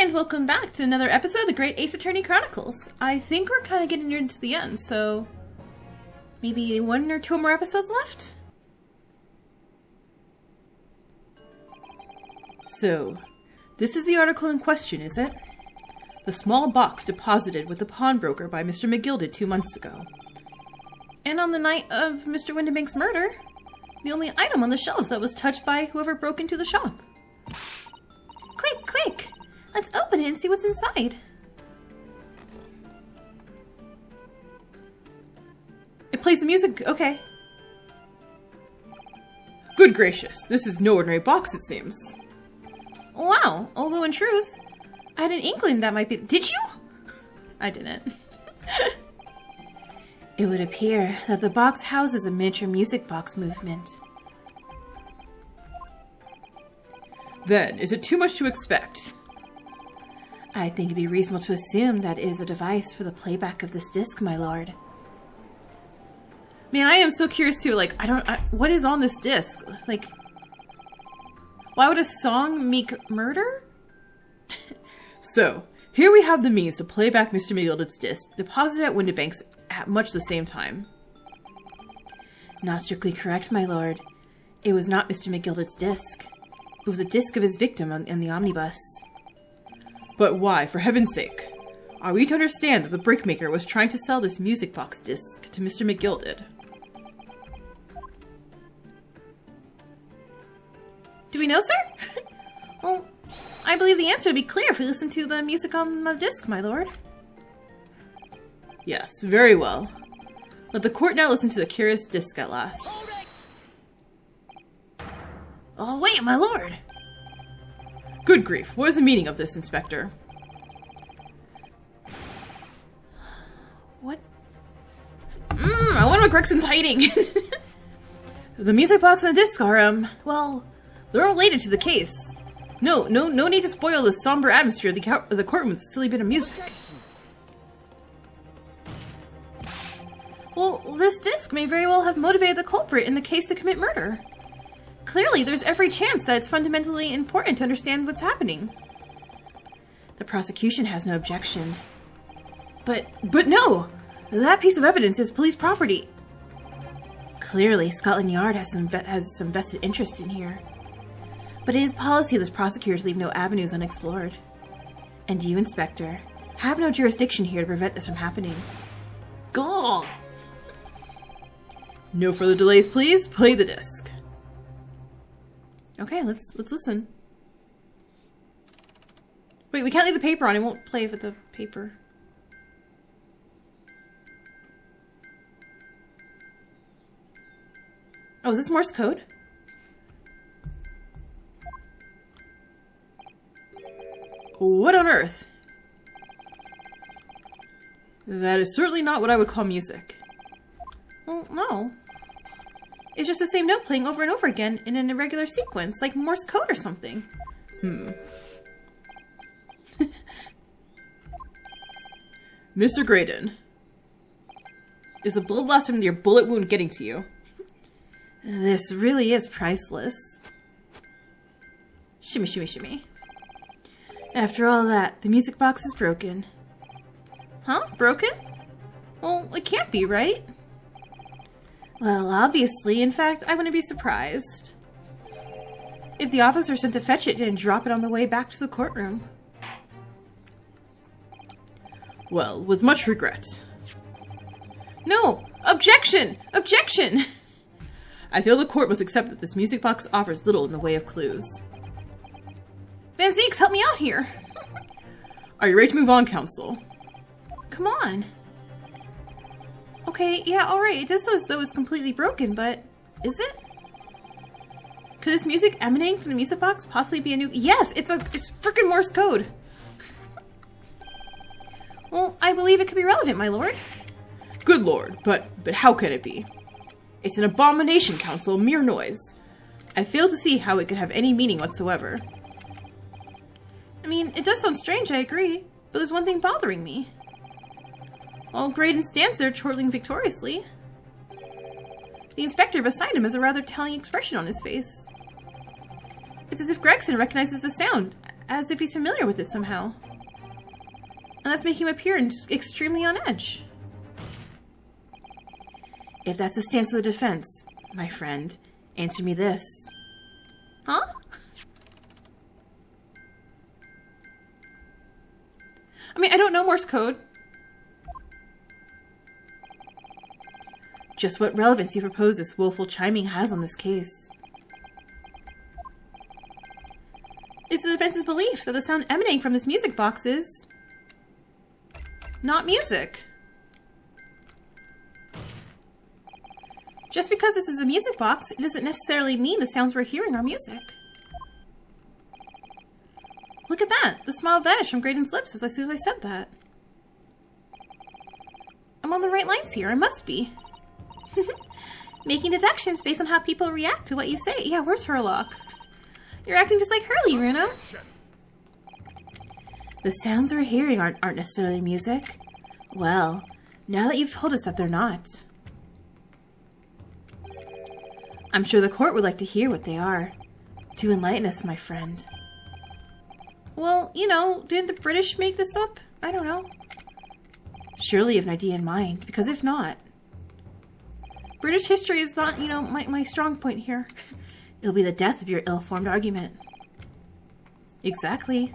And welcome back to another episode of the Great Ace Attorney Chronicles. I think we're kind of getting near to the end, so maybe 1 or 2 more episodes left? So, this is the article in question, is it? The small box deposited with the pawnbroker by Mr. McGilded 2 months ago. And on the night of Mr. Windibank's murder, the only item on the shelves that was touched by whoever broke into the shop. Quick, quick! Let's open it and see what's inside. It plays the music. Okay. Good gracious, this is no ordinary box, it seems. Wow, although in truth, I had an inkling that might be... Did you? I didn't. It would appear that the box houses a miniature music box movement. Then, is it too much to expect? I think it'd be reasonable to assume that it is a device for the playback of this disc, my lord. Man, I am so curious too, like, what is on this disc? Like, why would a song make murder? So, here we have the means to play back Mr. McGilded's disc, deposited at Windibank's at much the same time. Not strictly correct, my lord. It was not Mr. McGilded's disc. It was a disc of his victim in the omnibus. But why, for heaven's sake? Are we to understand that the brickmaker was trying to sell this music box disc to Mr. McGilded? Do we know, sir? Well, I believe the answer would be clear if we listen to the music on the disc, my lord. Yes, very well. Let the court now listen to the curious disc at last. Oh, wait, my lord! Good grief, what is the meaning of this, Inspector? What? I wonder what Gregson's hiding! The music box and the disc are, well, they're related to the case. No need to spoil the somber atmosphere of the courtroom with a silly bit of music. Well, this disc may very well have motivated the culprit in the case to commit murder. Clearly, there's every chance that it's fundamentally important to understand what's happening. The prosecution has no objection. But no! That piece of evidence is police property. Clearly, Scotland Yard has some vested interest in here. But it is policy of this prosecutor to leave no avenues unexplored. And you, Inspector, have no jurisdiction here to prevent this from happening. Go! No further delays, please. Play the disc. Okay, let's listen. Wait, we can't leave the paper on. It won't play with the paper. Oh, is this Morse code? What on earth? That is certainly not what I would call music. Well, no. It's just the same note playing over and over again in an irregular sequence, like Morse code or something. Mr. Graydon, is the blood loss from your bullet wound getting to you? This really is priceless. Shimmy, shimmy, shimmy. After all that, the music box is broken. Huh? Broken? Well, it can't be, right? Well, obviously. In fact, I wouldn't be surprised if the officer sent to fetch it didn't drop it on the way back to the courtroom. Well, with much regret. No! Objection! Objection! I feel the court must accept that this music box offers little in the way of clues. Van Zeeks, help me out here! Are you ready to move on, counsel? Come on. Okay, yeah, alright. It does look as though it's completely broken, but is it? Could this music emanating from the music box possibly be a new... Yes! It's freaking Morse code! Well, I believe it could be relevant, my lord. Good lord, but how can it be? It's an abomination, counsel, mere noise. I fail to see how it could have any meaning whatsoever. I mean, it does sound strange, I agree, but there's one thing bothering me. While Graydon stands there chortling victoriously, the inspector beside him has a rather telling expression on his face. It's as if Gregson recognizes the sound, as if he's familiar with it somehow. And that's making him appear extremely on edge. If that's the stance of the defense, my friend, answer me this. Huh? I mean, I don't know Morse code. Just what relevance you propose this willful chiming has on this case. It's the defense's belief that the sound emanating from this music box is not music. Just because this is a music box, it doesn't necessarily mean the sounds we're hearing are music. Look at that! The smile vanished from Graydon's lips as soon as I said that. I'm on the right lines here, I must be. Making deductions based on how people react to what you say. Yeah, where's Herlock? You're acting just like Hurley, Runo. The sounds we're hearing aren't necessarily music. Well, now that you've told us that they're not, I'm sure the court would like to hear what they are. To enlighten us, my friend. Well, you know, didn't the British make this up? I don't know. Surely you have an idea in mind, because if not... British history is not, you know, my strong point here. It'll be the death of your ill-formed argument. Exactly.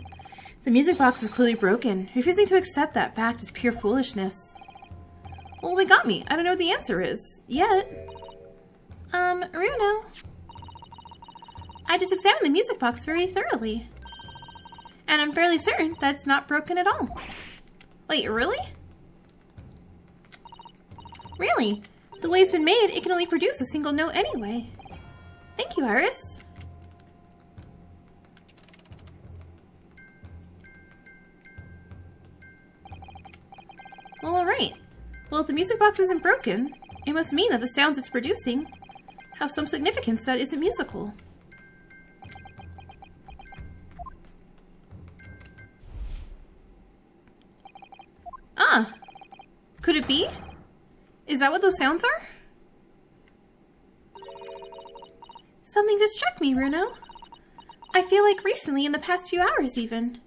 The music box is clearly broken. Refusing to accept that fact is pure foolishness. Well, they got me. I don't know what the answer is. Yet. Runo. I just examined the music box very thoroughly. And I'm fairly certain that it's not broken at all. Wait, really? Really? The way it's been made, it can only produce a single note anyway. Thank you, Iris. Well, alright. Well, if the music box isn't broken, it must mean that the sounds it's producing have some significance that isn't musical. Ah! Could it be? Is that what those sounds are? Something just struck me, Runo. I feel like recently, in the past few hours even.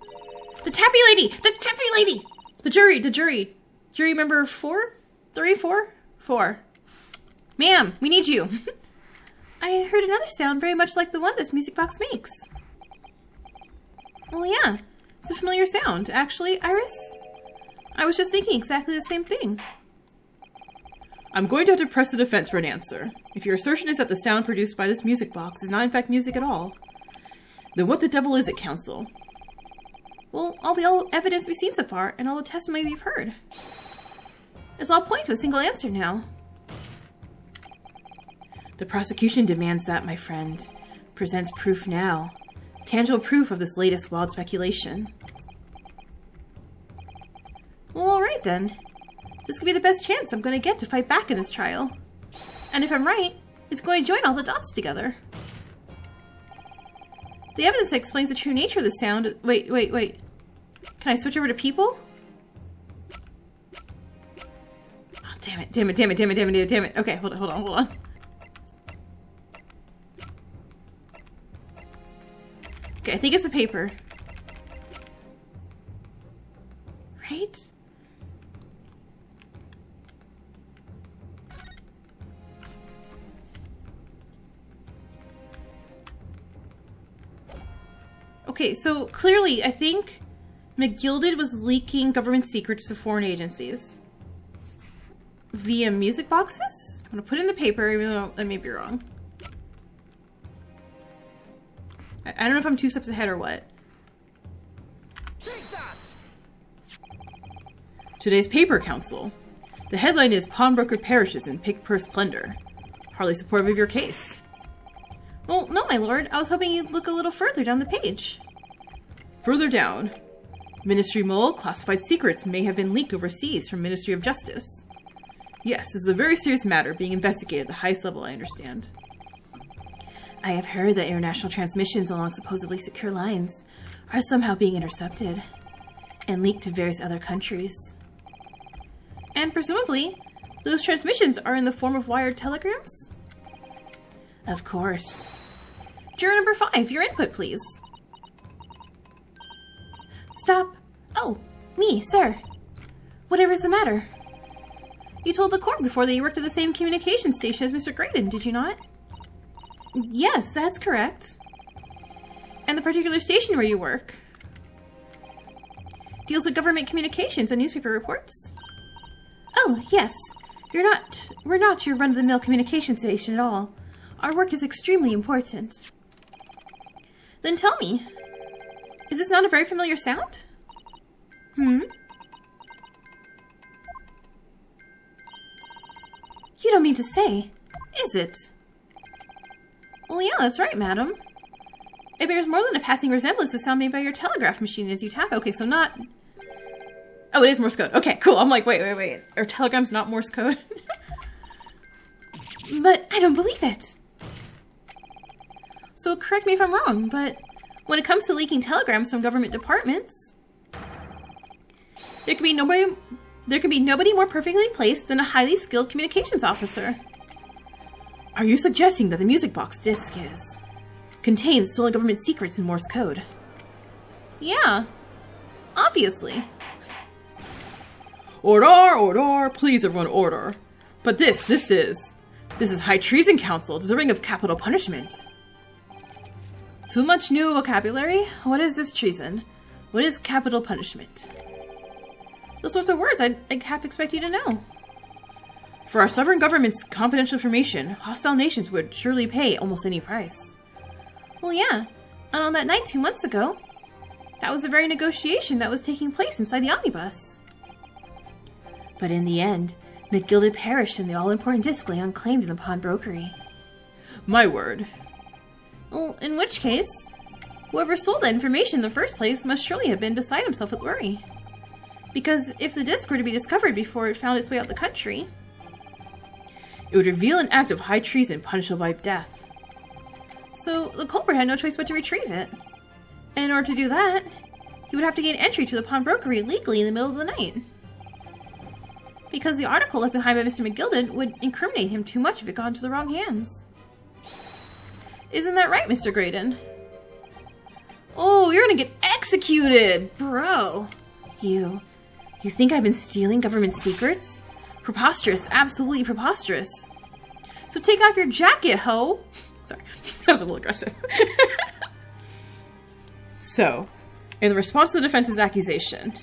The tappy lady! The tappy lady! The jury! Jury member 4? 3? 4? 4. Ma'am, we need you. I heard another sound very much like the one this music box makes. Well, yeah. It's a familiar sound. Actually, Iris, I was just thinking exactly the same thing. I'm going to have to press the defense for an answer. If your assertion is that the sound produced by this music box is not in fact music at all, then what the devil is it, counsel? Well, all the evidence we've seen so far, and all the testimony we've heard. It's all pointing to a single answer now. The prosecution demands that, my friend. Presents proof now. Tangible proof of this latest wild speculation. Well, alright then. This could be the best chance I'm going to get to fight back in this trial. And if I'm right, it's going to join all the dots together. The evidence that explains the true nature of the sound... Wait. Can I switch over to people? Oh, damn it. Okay, hold on. Okay, I think it's a paper. Right? Okay, so clearly, I think McGilded was leaking government secrets to foreign agencies. Via music boxes? I'm gonna put it in the paper, even though I may be wrong. I don't know if I'm 2 steps ahead or what. Take that! Today's paper, counsel. The headline is Pawnbroker Perishes in Pick Purse Plunder. Hardly supportive of your case. Well, no, my lord. I was hoping you'd look a little further down the page. Further down. Ministry mole, classified secrets may have been leaked overseas from Ministry of Justice. Yes, this is a very serious matter being investigated at the highest level, I understand. I have heard that international transmissions along supposedly secure lines are somehow being intercepted and leaked to various other countries. And presumably, those transmissions are in the form of wired telegrams? Of course. Juror number 5, your input, please. Stop. Oh, me, sir. Whatever's the matter? You told the court before that you worked at the same communication station as Mr. Graydon, did you not? Yes, that's correct. And the particular station where you work deals with government communications and newspaper reports? Oh, yes. We're not your run-of-the-mill communication station at all. Our work is extremely important. Then tell me, is this not a very familiar sound? You don't mean to say, is it? Well, yeah, that's right, madam. It bears more than a passing resemblance to the sound made by your telegraph machine as you tap. Okay, so not... Oh, it is Morse code. Okay, cool. I'm like, wait. Are telegrams not Morse code? But I don't believe it. So correct me if I'm wrong, but when it comes to leaking telegrams from government departments, there could be nobody more perfectly placed than a highly skilled communications officer. Are you suggesting that the music box disc contains stolen government secrets in Morse code? Yeah, obviously. Order! Please, everyone, order. But this is high treason counsel, deserving of capital punishment. Too much new vocabulary? What is this treason? What is capital punishment? Those sorts of words I'd half expect you to know. For our sovereign government's confidential information, hostile nations would surely pay almost any price. Well, yeah. And on that night 2 months ago, that was the very negotiation that was taking place inside the omnibus. But in the end, McGilded perished and the all-important disc lay unclaimed in the pawnbrokery. My word. Well, in which case, whoever sold that information in the first place must surely have been beside himself with worry. Because if the disc were to be discovered before it found its way out the country, it would reveal an act of high treason punishable by death. So the culprit had no choice but to retrieve it. And in order to do that, he would have to gain entry to the pawnbrokery legally in the middle of the night. Because the article left behind by Mr. McGilded would incriminate him too much if it got into the wrong hands. Isn't that right, Mr. Graydon? Oh, you're gonna get executed! Bro! You think I've been stealing government secrets? Preposterous, absolutely preposterous. So take off your jacket, ho! Sorry, that was a little aggressive. So, in response to the defense's accusation,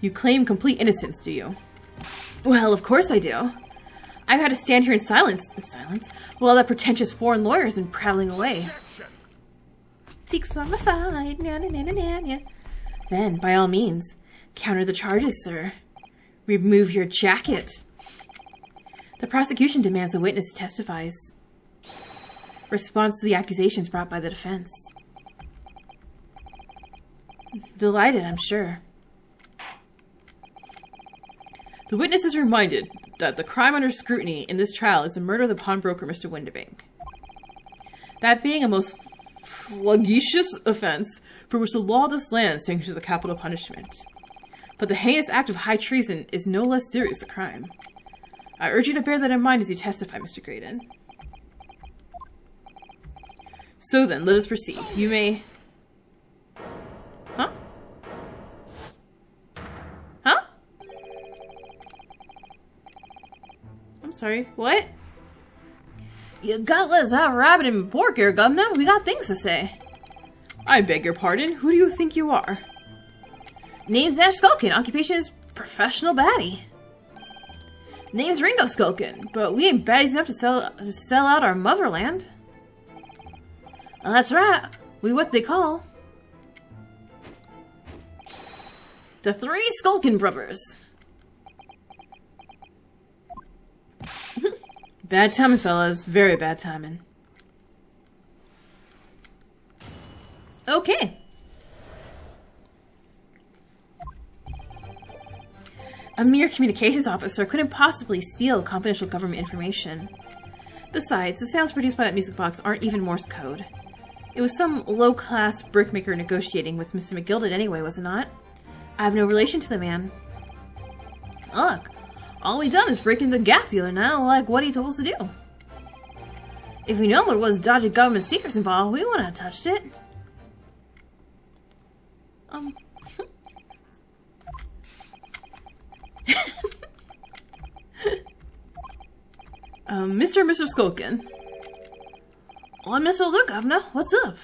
you claim complete innocence, do you? Well, of course I do. I've had to stand here in silence, while that pretentious foreign lawyer has been prattling away. Seeks on my side, na. Then, by all means, counter the charges, sir. Remove your jacket. The prosecution demands a witness testifies. Response to the accusations brought by the defense. Delighted, I'm sure. The witness is reminded that the crime under scrutiny in this trial is the murder of the pawnbroker, Mr. Windibank. That being a most flagitious offense for which the law of this land sanctions a capital punishment. But the heinous act of high treason is no less serious a crime. I urge you to bear that in mind as you testify, Mr. Graydon. So then, let us proceed. You may... Huh? Huh? I'm sorry, what? You gotta let us have rabbit and pork here, governor. We got things to say. I beg your pardon. Who do you think you are? Name's Ash Skulkin. Occupation is professional baddie. Name's Ringo Skulkin, but we ain't baddies enough to sell out our motherland. Well, that's right. We what they call the Three Skulkin Brothers. Bad timing, fellas. Very bad timing. Okay. A mere communications officer couldn't possibly steal confidential government information. Besides, the sounds produced by that music box aren't even Morse code. It was some low-class brickmaker negotiating with Mr. McGilded anyway, was it not? I have no relation to the man. Look, all we done is break into the gaff dealer now, like what he told us to do. If we know there was dodgy government secrets involved, we wouldn't have touched it. Mr. and Mr. Skulkin. I'm Mr. Luke, Governor. What's up?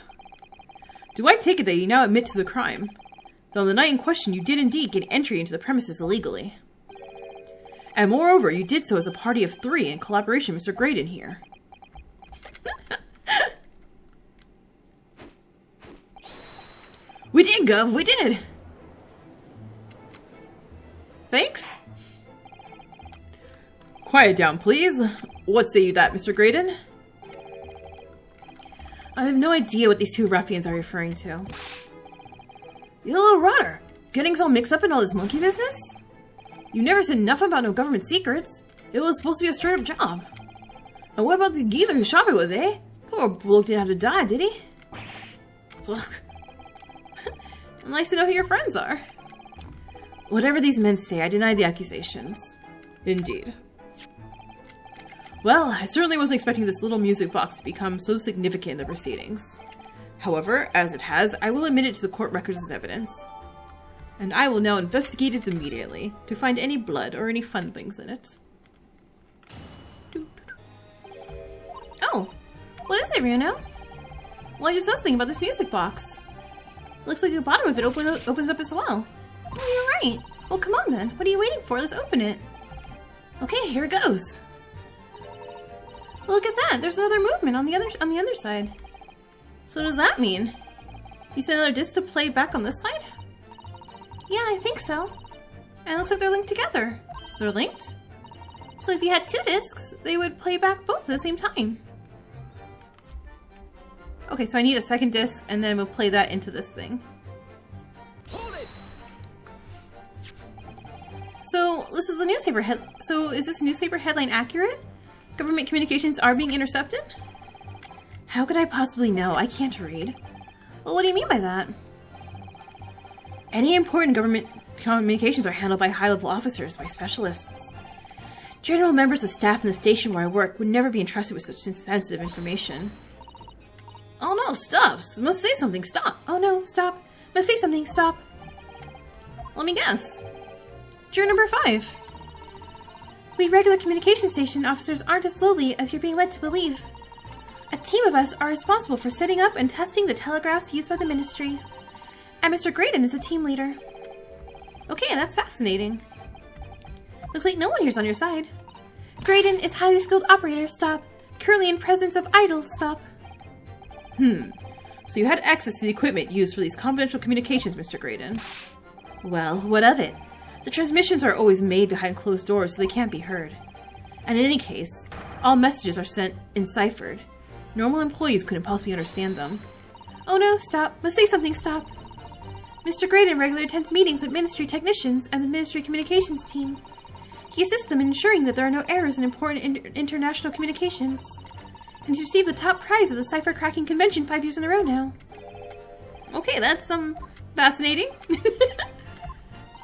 Do I take it that you now admit to the crime? That on the night in question you did indeed get entry into the premises illegally. And moreover, you did so as a party of 3 in collaboration with Mr. Graydon here. We did, Gov, we did! Thanks. Quiet down, please. What say you that, Mr. Graydon? I have no idea what these 2 ruffians are referring to. You little rotter! Getting all mixed up in all this monkey business? You never said nothing about no government secrets. It was supposed to be a straight-up job. And what about the geezer whose shop it was, eh? Poor bloke didn't have to die, did he? Nice to know who your friends are. Whatever these men say, I deny the accusations. Indeed. Well, I certainly wasn't expecting this little music box to become so significant in the proceedings. However, as it has, I will admit it to the court records as evidence. And I will now investigate it immediately to find any blood or any fun things in it. Oh, what is it, Runo? Well, I just was thinking about this music box. Looks like the bottom of it opens up as well. Oh, you're right. Well, come on then. What are you waiting for? Let's open it. Okay, here it goes. Well, look at that. There's another movement on the other side. So what does that mean? You sent another disc to play back on this side? Yeah, I think so. And it looks like they're linked together. They're linked? So if you had 2 discs, they would play back both at the same time. Okay, so I need a second disc, and then we'll play that into this thing. Hold it. So this is the newspaper So is this newspaper headline accurate? Government communications are being intercepted? How could I possibly know? I can't read. Well, what do you mean by that? Any important government communications are handled by high-level officers, by specialists. General members of staff in the station where I work would never be entrusted with such sensitive information. Oh no, stop! Must say something, stop! Oh no, stop! Must say something, stop! Let me guess. Juror number 5. We regular communication station officers aren't as lowly as you're being led to believe. A team of us are responsible for setting up and testing the telegraphs used by the ministry. And Mr. Graydon is the team leader. Okay, that's fascinating. Looks like no one here's on your side. Graydon is highly skilled operator, stop. Currently in presence of idols, stop. So you had access to the equipment used for these confidential communications, Mr. Graydon. Well, what of it? The transmissions are always made behind closed doors so they can't be heard. And in any case, all messages are sent enciphered. Normal employees couldn't possibly understand them. Oh no, stop. Must say something, stop. Mr. Graydon regularly attends meetings with ministry technicians and the ministry communications team. He assists them in ensuring that there are no errors in important international communications. And he's received the top prize of the cipher cracking convention 5 years in a row now. Okay, that's fascinating.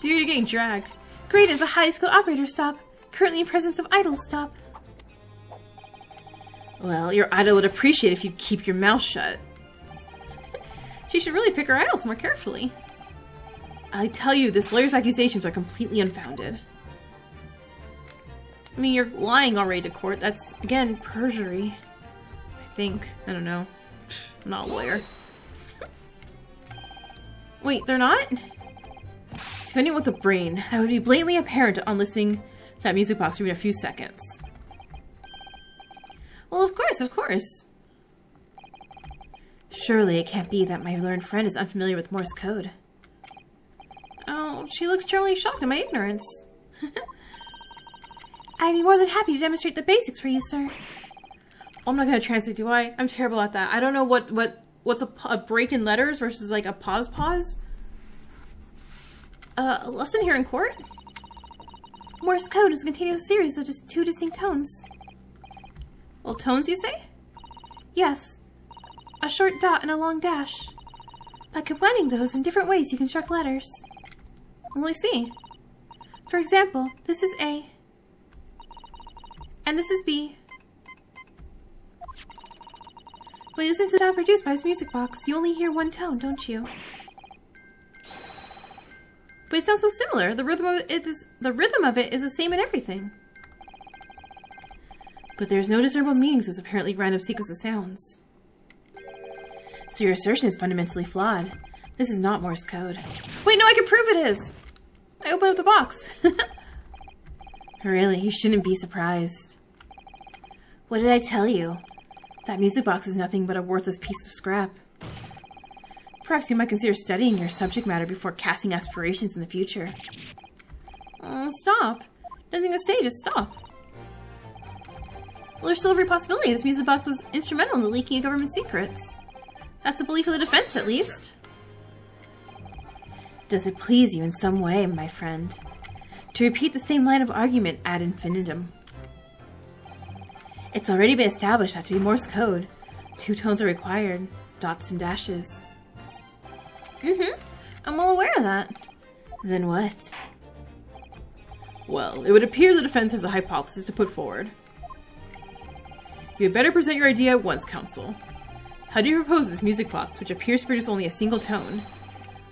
Dude, you're getting dragged. Graydon is a highly skilled operator, stop. Currently in presence of idols, stop. Well, your idol would appreciate if you'd keep your mouth shut. She should really pick her idols more carefully. I tell you, this lawyer's accusations are completely unfounded. I mean, you're lying already to court. That's, again, perjury. I think. I don't know. I'm not a lawyer. Wait, they're not? Defending with the brain. That would be blatantly apparent on listening to that music box for even a few seconds. Well, of course, of course. Surely it can't be that my learned friend is unfamiliar with Morse code. Oh, she looks terribly shocked at my ignorance. I'd be more than happy to demonstrate the basics for you, sir. Oh, I'm not going to translate, do I? I'm terrible at that. I don't know what's a break in letters versus like a pause. A lesson here in court? Morse code is a continuous series of just 2 distinct tones. Well, tones, you say? Yes. A short dot and a long dash. By combining those in different ways, you construct letters. Well, I see. For example, this is A. And this is B. When you listen to the sound produced by his music box, you only hear one tone, don't you? But it sounds so similar. The rhythm of it is the same in everything. But there's no discernible meaning to this apparently random sequence of sounds. So your assertion is fundamentally flawed. This is not Morse code. Wait, no, I can prove it is! I opened up the box. Really, you shouldn't be surprised. What did I tell you? That music box is nothing but a worthless piece of scrap. Perhaps you might consider studying your subject matter before casting aspirations in the future. Stop. Nothing to say, just stop. Well, there's still every possibility this music box was instrumental in the leaking of government secrets. That's the belief of the defense, at least. Does it please you in some way, my friend, to repeat the same line of argument ad infinitum? It's already been established that to be Morse code, 2 tones are required, dots and dashes. I'm well aware of that. Then what? Well, it would appear the defense has a hypothesis to put forward. You had better present your idea at once, counsel. How do you propose this music box, which appears to produce only a single tone,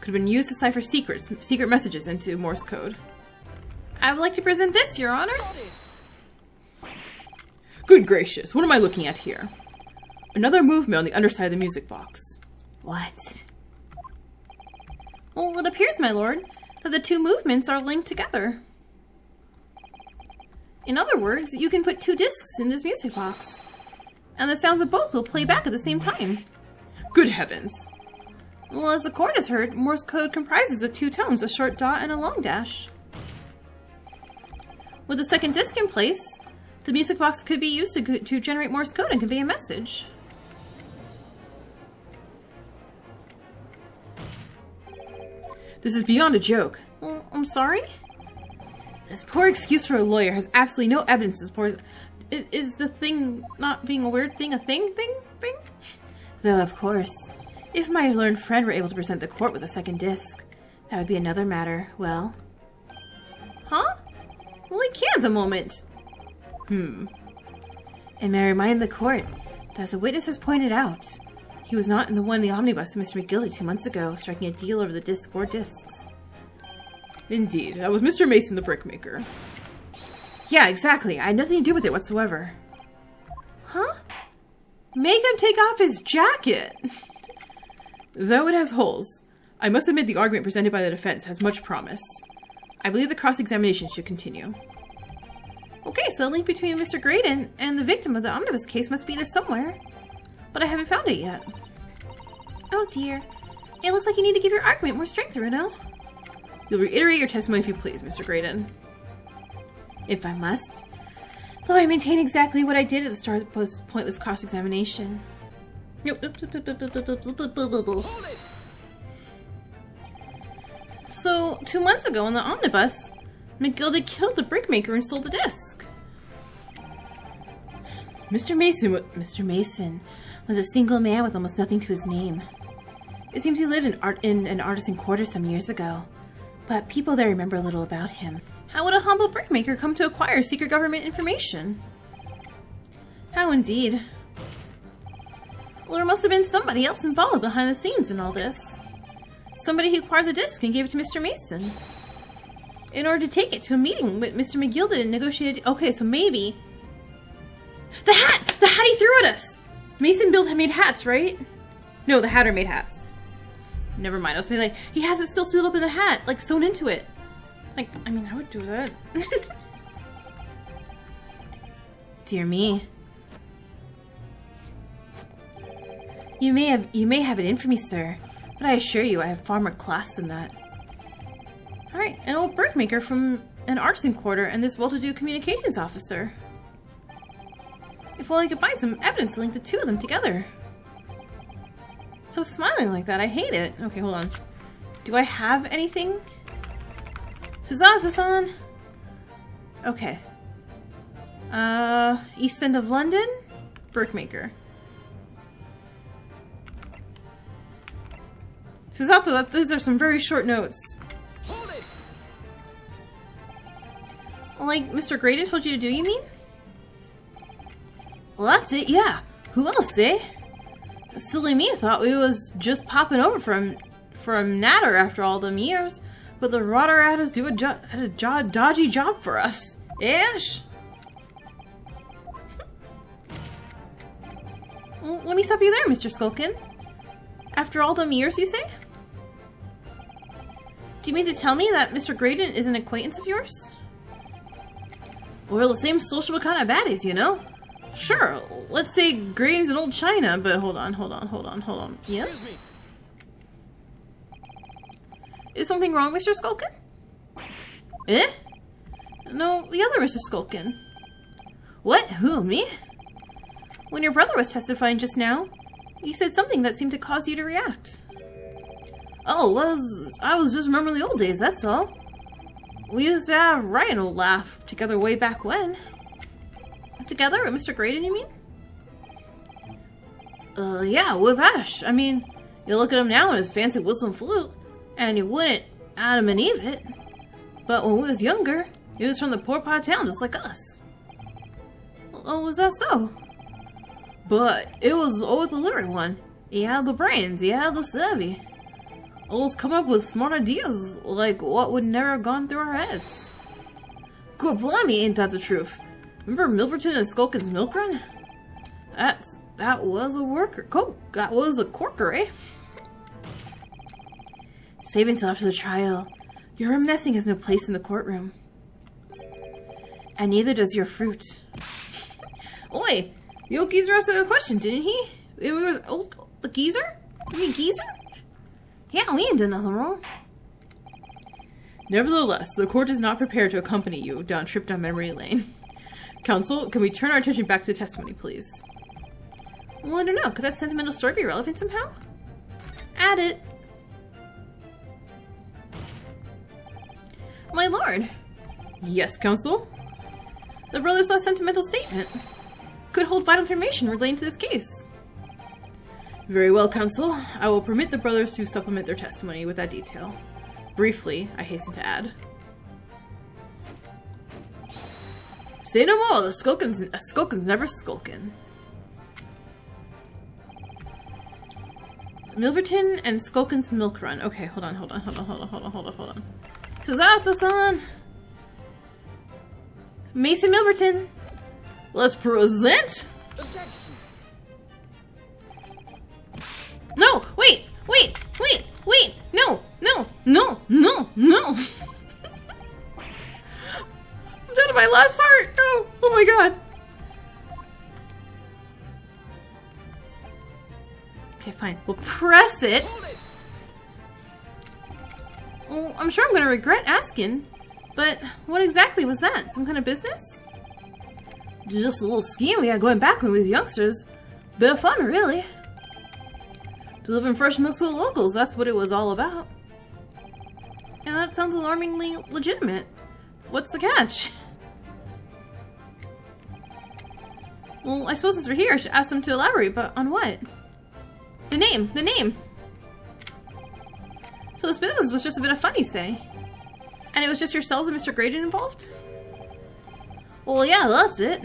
could have been used to cipher secret messages into Morse code? I would like to present this, Your Honor. Good gracious, what am I looking at here? Another movement on the underside of the music box. What? Well, it appears, my lord, that the 2 movements are linked together. In other words, you can put 2 discs in this music box, and the sounds of both will play back at the same time. Good heavens! Well, as the court has heard, Morse code comprises of 2 tones, a short dot and a long dash. With the second disc in place, the music box could be used to generate Morse code and convey a message. This is beyond a joke. Well, I'm sorry? This poor excuse for a lawyer has absolutely no evidence to support. Is the thing not being a weird thing a thing? Though, of course, if my learned friend were able to present the court with a second disc, that would be another matter. Well... Huh? Well, he can't at the moment. And may I remind the court that, as the witness has pointed out, he was not in the one in the omnibus with Mr. McGildy 2 months ago, striking a deal over the disc 4 discs. Indeed, that was Mr. Mason the brickmaker. Yeah, exactly. I had nothing to do with it whatsoever. Huh? Make him take off his jacket! Though it has holes, I must admit the argument presented by the defense has much promise. I believe the cross-examination should continue. Okay, so the link between Mr. Graydon and the victim of the omnibus case must be there somewhere. But I haven't found it yet. Oh dear. It looks like you need to give your argument more strength, Runo. You'll reiterate your testimony if you please, Mr. Graydon. If I must. Though I maintain exactly what I did at the start of the pointless cross-examination. So, 2 months ago on the omnibus, McGildy killed the brickmaker and stole the disc. Mr. Mason was a single man with almost nothing to his name. It seems he lived in an artisan quarter some years ago, but people there remember little about him. How would a humble brickmaker come to acquire secret government information? How indeed. Well, there must have been somebody else involved behind the scenes in all this. Somebody who acquired the disc and gave it to Mr. Mason. In order to take it to a meeting with Mr. McGildy and negotiate... Okay, so maybe... The hat! The hat he threw at us! Mason made hats, right? No, the Hatter made hats. Never mind, I was saying, like, he has it still sealed up in the hat, like, sewn into it. Like, I mean, I would do that. Dear me. You may have it in for me, sir, but I assure you I have far more class than that. Alright, an old brickmaker from an artisan quarter and this well-to-do communications officer. If only I could find some evidence to link the 2 of them together. Stop smiling like that, I hate it. Okay, hold on. Do I have anything? Suzanne-san! Okay. East End of London? Brickmaker. Suzato, these are some very short notes. Hold it! Like Mr. Graydon told you to do, you mean? Well, that's it, yeah. Who else, eh? Silly me thought we was just popping over from Natter after all them years, but the rotter had us do a dodgy job for us. Ish? Well, let me stop you there, Mr. Skulkin. After all them years, you say? Do you mean to tell me that Mr. Graydon is an acquaintance of yours? We're the same sociable kind of baddies, you know? Sure, let's say Graydon's in old China, but hold on. Yes? Excuse me. Is something wrong, Mr. Skulkin? Eh? No, the other Mr. Skulkin. What? Who, me? When your brother was testifying just now, he said something that seemed to cause you to react. Oh, I was just remembering the old days, that's all. We used to have right an old laugh together way back when. Together with Mr. Graydon, you mean? Yeah, with Ash. I mean, you look at him now in his fancy whistle and flute, and you wouldn't Adam and Eve it. But when we was younger, he was from the poor part of town just like us. Oh, was that so? But it was always the literate one. He had the brains, he had the savvy. Always come up with smart ideas, like what would never have gone through our heads. Good blimey, ain't that the truth? Remember Milverton and Skulkin's milk run? That was a worker. That was a corker, eh? Save until after the trial. Your reminiscing has no place in the courtroom. And neither does your fruit. Oi! The old geezer asked a question, didn't he? It was the geezer? You mean geezer? Yeah, we ain't done nothing wrong. Nevertheless, the court is not prepared to accompany you down a trip down memory lane. Counsel, can we turn our attention back to the testimony, please? Well, I don't know. Could that sentimental story be relevant somehow? Add it. My lord. Yes, counsel? The brother's last sentimental statement could hold vital information relating to this case. Very well, counsel. I will permit the brothers to supplement their testimony with that detail. Briefly, I hasten to add. Say no more, the Skulkin's never skulkin'. Milverton and Skulkin's milk run. Okay, hold on. So is that the son? Mason Milverton. Let's present. Objection. No, wait. No. I'm down to my last heart. Oh my god. Okay, fine. We'll press it. Hold it. Well, I'm sure I'm gonna regret asking, but what exactly was that? Some kind of business? Just a little scheme we had going back when we was youngsters. Bit of fun, really. Delivering fresh milk to the locals, that's what it was all about. And that sounds alarmingly legitimate. What's the catch? Well, I suppose since we're here, I should ask them to elaborate, but on what? The name! So this business was just a bit of fun, you say? And it was just yourselves and Mr. Graydon involved? Well, yeah, that's it.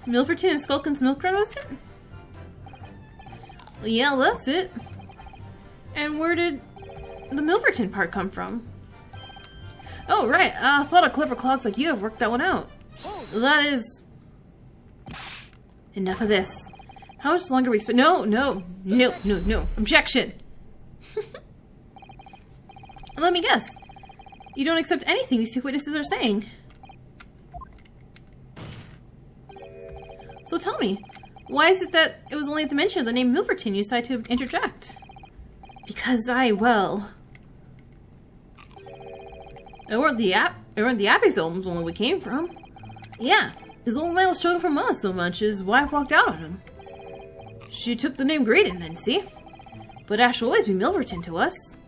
Milverton and Skulkin's milk run, was it? Well, yeah, that's it. And where did the Milverton part come from? Oh, right. I thought a clever clogs like you have worked that one out. That is... Enough of this. How much longer we expect? No. Objection. Let me guess. You don't accept anything these two witnesses are saying. So tell me, why is it that it was only at the mention of the name Milverton you decided to interject? Because it weren't the Abbey's homes only we came from. Yeah, his old man was struggling from us so much his wife walked out on him. She took the name Graydon then, see? But Ash will always be Milverton to us.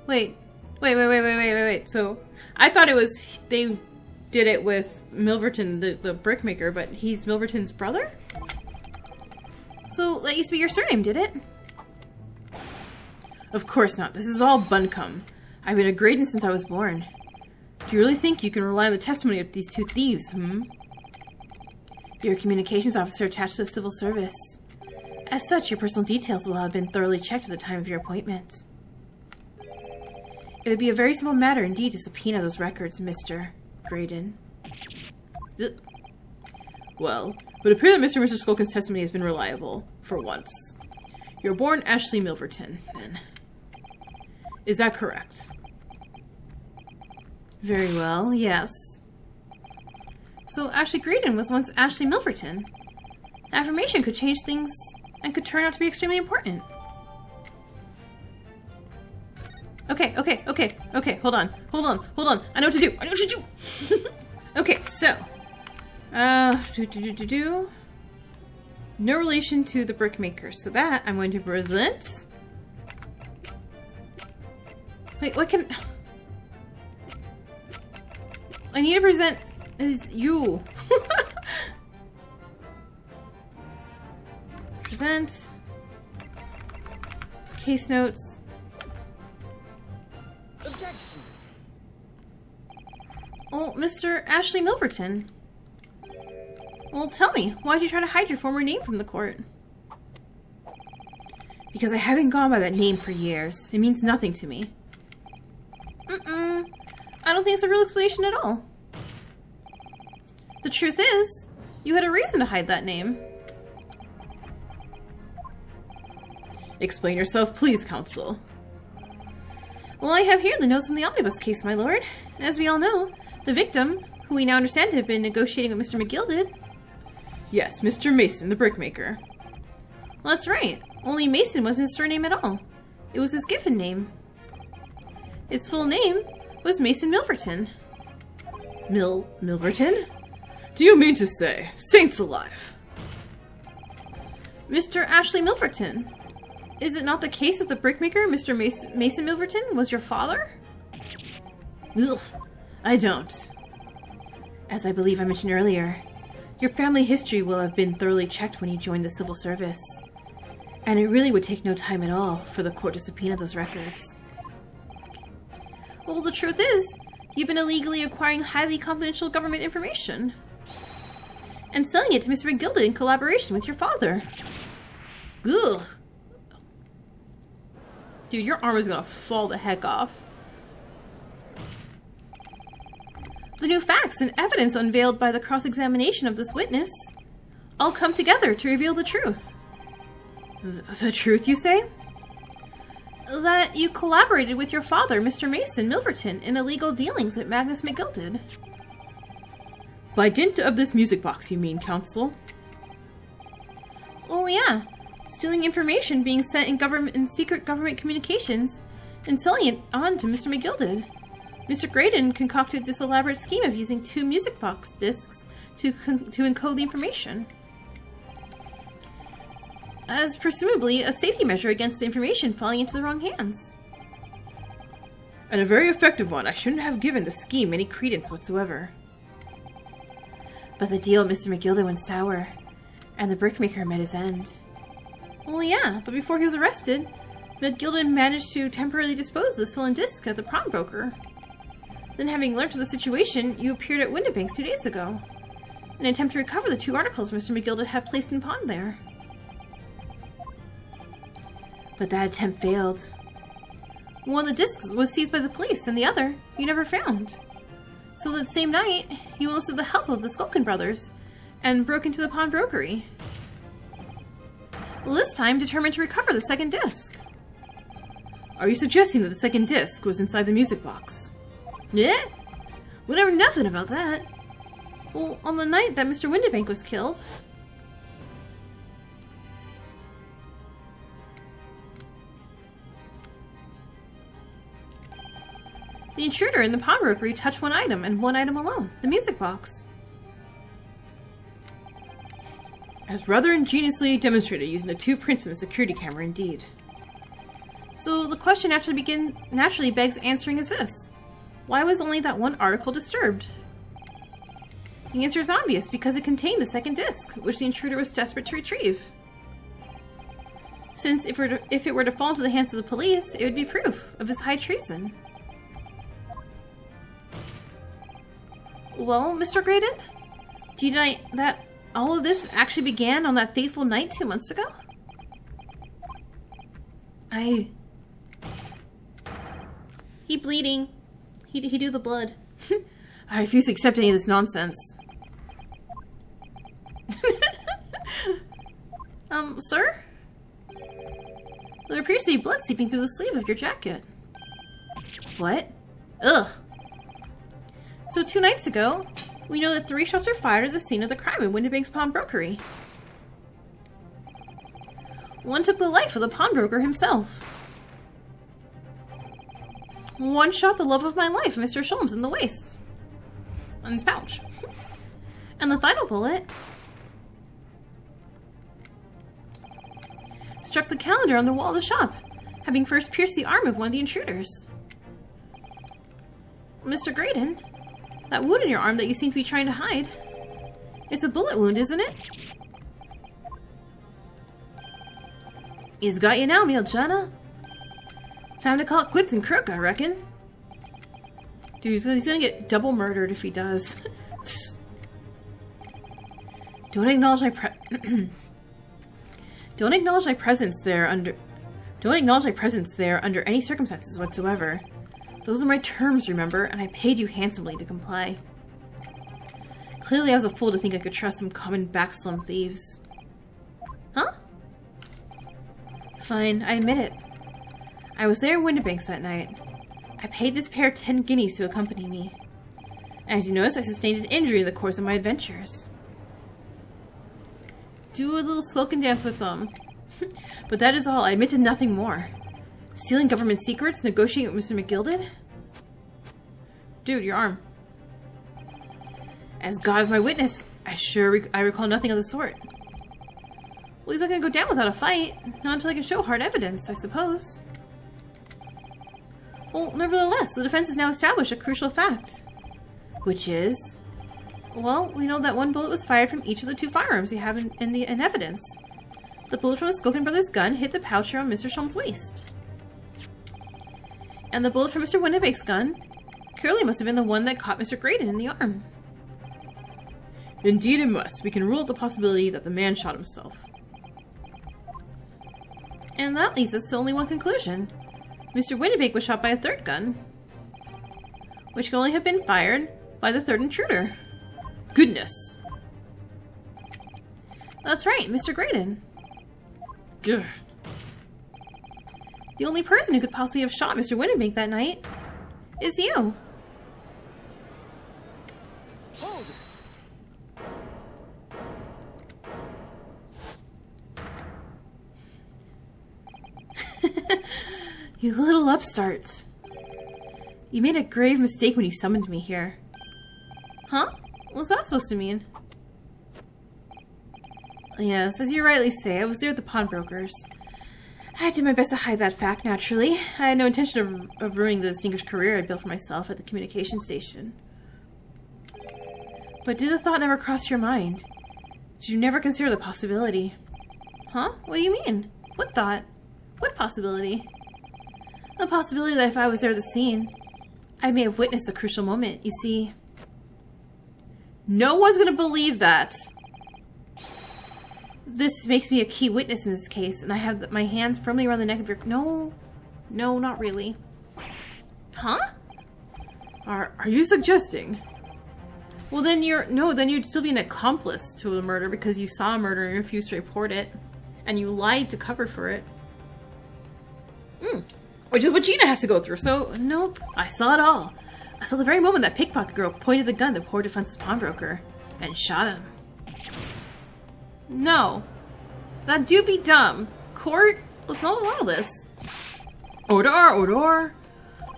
Wait. So, I thought it was, they did it with Milverton, the brickmaker, but he's Milverton's brother? So, that used to be your surname, did it? Of course not. This is all buncombe. I've been a Graydon since I was born. Do you really think you can rely on the testimony of these two thieves, You're a communications officer attached to the civil service. As such, your personal details will have been thoroughly checked at the time of your appointment. It would be a very simple matter indeed to subpoena those records, Mr. Graydon. Well, But it appears that Mr. and Mr. Skulkin's testimony has been reliable, for once. You're born Ashley Milverton, then. Is that correct? Very well, yes. So Ashley Graydon was once Ashley Milverton. The affirmation could change things and could turn out to be extremely important. Okay, hold on. I know what to do. Okay, so. No relation to the brickmaker. So that I'm going to present. Wait, what can... I need to present as you. Present. Case notes. Objection. Oh, Mr. Ashley Milverton. Well, tell me, why did you try to hide your former name from the court? Because I haven't gone by that name for years. It means nothing to me. I don't think it's a real explanation at all. The truth is, you had a reason to hide that name. Explain yourself, please, counsel. Well, I have here the notes from the omnibus case, my lord. As we all know, the victim, who we now understand to have been negotiating with Mr. McGilded... Yes, Mr. Mason, the brickmaker. Well, that's right. Only Mason wasn't his surname at all. It was his given name. His full name was Mason Milverton. Milverton? Do you mean to say, saints alive? Mr. Ashley Milverton. Is it not the case that the brickmaker, Mr. Mason Milverton, was your father? Ugh, I don't. As I believe I mentioned earlier, your family history will have been thoroughly checked when you joined the civil service. And it really would take no time at all for the court to subpoena those records. Well, the truth is, you've been illegally acquiring highly confidential government information. And selling it to Mr. McGilded in collaboration with your father. Ugh. Dude, your arm is gonna fall the heck off. The new facts and evidence unveiled by the cross-examination of this witness all come together to reveal the truth. The truth, you say? That you collaborated with your father, Mr. Mason Milverton, in illegal dealings at Magnus McGilded. By dint of this music box, you mean, counsel? Well, yeah. Stealing information being sent in secret government communications and selling it on to Mr. McGilded. Mr. Graydon concocted this elaborate scheme of using 2 music box discs to encode the information. As presumably a safety measure against the information falling into the wrong hands. And a very effective one. I shouldn't have given the scheme any credence whatsoever. But the deal with Mr. McGilded went sour, and the brickmaker met his end. Well, yeah, but before he was arrested, McGilded managed to temporarily dispose of the stolen disc at the pawnbroker. Then, having learned of the situation, you appeared at Windibank's 2 days ago, in an attempt to recover the 2 articles Mr. McGilded had placed in pawn there. But that attempt failed. One of the discs was seized by the police, and the other you never found. So that same night, you enlisted the help of the Skulkin brothers, and broke into the pawnbrokery. Well, this time determined to recover the second disc. Are you suggesting that the second disc was inside the music box? Yeah? We never knew nothing about that. Well, on the night that Mr. Windibank was killed... the intruder in the pawnbrokery touched one item, and one item alone, the music box. As rather ingeniously demonstrated using the 2 prints in the security camera, indeed. So the question naturally begs answering is this. Why was only that one article disturbed? The answer is obvious, because it contained the second disc, which the intruder was desperate to retrieve. Since if it were to fall into the hands of the police, it would be proof of his high treason. Well, Mr. Graydon? Do you deny that all of this actually began on that fateful night 2 months ago? He bleeding. He do the blood. I refuse to accept any of this nonsense. Sir? There appears to be blood seeping through the sleeve of your jacket. What? Ugh. So 2 nights ago, we know that 3 shots were fired at the scene of the crime in Windibank's pawnbrokery. One took the life of the pawnbroker himself. One shot the love of my life, Mr. Sholmes, in the waist. On his pouch. And the final bullet struck the calendar on the wall of the shop, having first pierced the arm of one of the intruders. Mr. Graydon, that wound in your arm that you seem to be trying to hide, it's a bullet wound, isn't it? He's got you now, Miljana. Time to call it quits and crook, I reckon. Dude, he's gonna get double murdered if he does. Don't acknowledge my Don't acknowledge my presence there under any circumstances whatsoever. Those are my terms, remember, and I paid you handsomely to comply. Clearly I was a fool to think I could trust some common backslum thieves. Huh? Fine, I admit it. I was there in Windibanks that night. I paid this pair 10 guineas to accompany me. As you notice, I sustained an injury in the course of my adventures. Do a little skulk and dance with them. But that is all. I admit to nothing more. Stealing government secrets? Negotiating with Mr. McGilded? Dude, your arm. As God is my witness, I recall nothing of the sort. Well, he's not gonna go down without a fight. Not until I can show hard evidence, I suppose. Well, nevertheless, the defense has now established a crucial fact. Which is... Well, we know that one bullet was fired from each of the 2 firearms you have in evidence. The bullet from the Skokin brothers' gun hit the pouch around Mr. Sholmes' waist. And the bullet from Mr. Windibank's gun clearly must have been the one that caught Mr. Graydon in the arm. Indeed it must. We can rule out the possibility that the man shot himself. And that leads us to only one conclusion. Mr. Windibank was shot by a 3rd gun, which can only have been fired by the 3rd intruder. Goodness. That's right, Mr. Graydon. Grr. The only person who could possibly have shot Mr. Windibank that night is you. Hold it. You little upstart. You made a grave mistake when you summoned me here. Huh? What's that supposed to mean? Yes, as you rightly say, I was there at the pawnbrokers. I did my best to hide that fact, naturally. I had no intention of ruining the distinguished career I'd built for myself at the communication station. But did the thought never cross your mind? Did you never consider the possibility? Huh? What do you mean? What thought? What possibility? The possibility that if I was there at the scene, I may have witnessed a crucial moment. You see... No one's gonna believe that. This makes me a key witness in this case, and I have my hands firmly around the neck of your... No, not really. Huh? Are you suggesting? Well, then you'd still be an accomplice to a murder because you saw a murder and refused to report it, and you lied to cover for it. Which is what Gina has to go through, so... Nope, I saw it all. I saw the very moment that pickpocket girl pointed the gun at poor defenseless pawnbroker and shot him. No. That do be dumb. Court, let's not allow this. Order.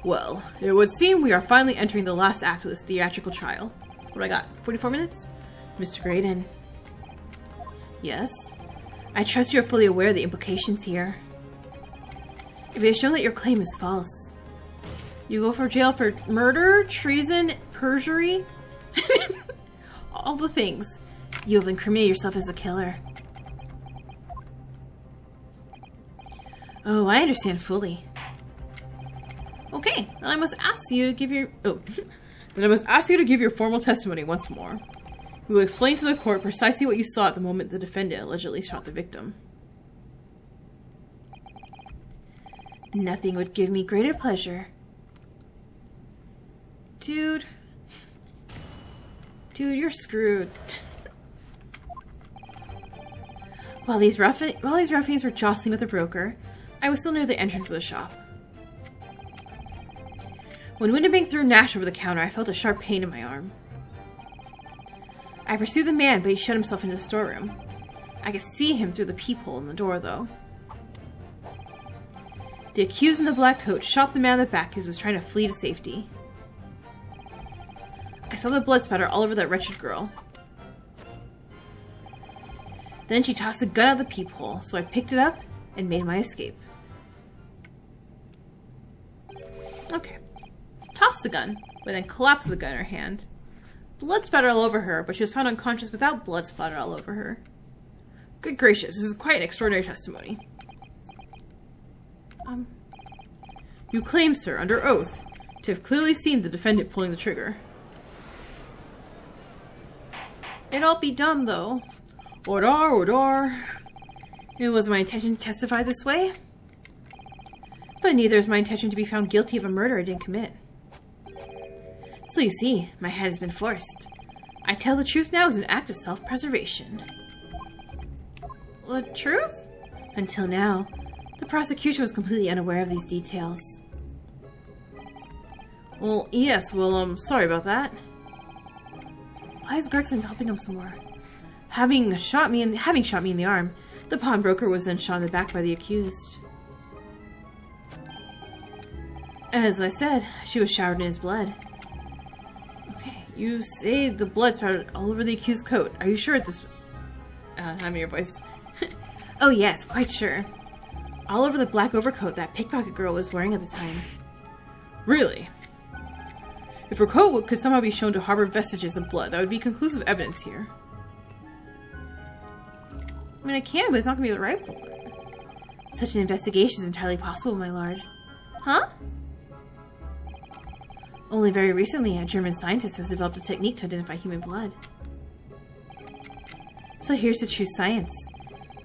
Well, it would seem we are finally entering the last act of this theatrical trial. What do I got? 44 minutes? Mr. Graydon. Yes? I trust you are fully aware of the implications here. If it is shown that your claim is false, you go for jail for murder, treason, perjury, all the things. You have incriminated yourself as a killer. Oh, I understand fully. Okay, then I must ask you to give your... Then I must ask you to give your formal testimony once more. You will explain to the court precisely what you saw at the moment the defendant allegedly shot the victim. Nothing would give me greater pleasure. Dude, you're screwed. While these ruffians were jostling with the broker, I was still near the entrance of the shop. When Windibank threw Nash over the counter, I felt a sharp pain in my arm. I pursued the man, but he shut himself into the storeroom. I could see him through the peephole in the door, though. The accused in the black coat shot the man in the back who was trying to flee to safety. I saw the blood spatter all over that wretched girl. Then she tossed a gun out the peephole, so I picked it up and made my escape. Okay. Tossed the gun, but then collapsed the gun in her hand. Blood splattered all over her, but she was found unconscious without blood splattered all over her. Good gracious, this is quite an extraordinary testimony. You claim, sir, under oath, to have clearly seen the defendant pulling the trigger. It all be done, though. Order. It was my intention to testify this way. But neither is my intention to be found guilty of a murder I didn't commit. So you see, my hand has been forced. I tell the truth now as an act of self-preservation. The truth? Until now, the prosecution was completely unaware of these details. Well, yes, sorry about that. Why is Gregson helping him some more? Having shot me in the arm, the pawnbroker was then shot in the back by the accused. As I said, she was showered in his blood. Okay, you say the blood spattered all over the accused's coat. Are you sure at this... I'm your voice. Oh yes, quite sure. All over the black overcoat that pickpocket girl was wearing at the time. Really? If her coat could somehow be shown to harbor vestiges of blood, that would be conclusive evidence here. I mean, I can, but it's not going to be the right bullet. Such an investigation is entirely possible, my lord. Huh? Only very recently, a German scientist has developed a technique to identify human blood. So here's the true science.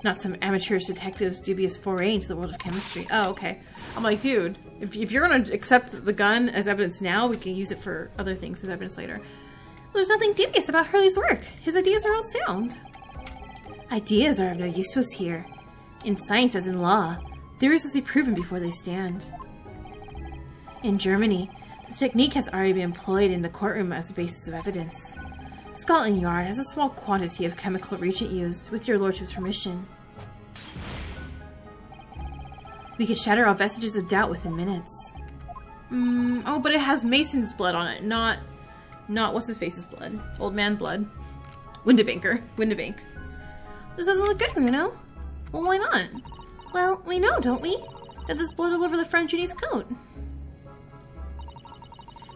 Not some amateurish detective's dubious foray into the world of chemistry. Oh, okay. I'm like, dude, if you're going to accept the gun as evidence now, we can use it for other things as evidence later. There's nothing dubious about Hurley's work. His ideas are all sound. Ideas are of no use to us here. In science as in law, theories must be proven before they stand. In Germany, the technique has already been employed in the courtroom as a basis of evidence. Scotland Yard has a small quantity of chemical reagent used, with your lordship's permission. We could shatter all vestiges of doubt within minutes. Oh, but it has Mason's blood on it, not what's his face's blood? Old man blood. Windibank. This doesn't look good, Bruno. Well, why not? Well, we know, don't we? That there's blood all over the front of Judy's coat.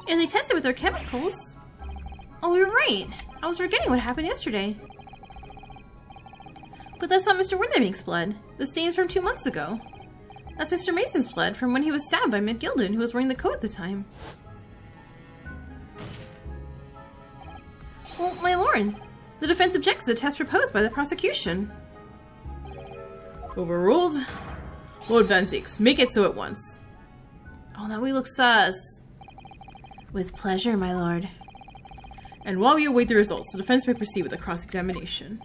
And they tested with their chemicals. Oh, you're right. I was forgetting what happened yesterday. But that's not Mr. Windibank's blood. The stain's from 2 months ago. That's Mr. Mason's blood from when he was stabbed by McGilden, who was wearing the coat at the time. Well, my lord, the defense objects to the test proposed by the prosecution. Overruled. Lord Van Zieks, make it so at once. Oh, now we look sus. With pleasure, my lord. And while we await the results, the defense may proceed with the cross-examination.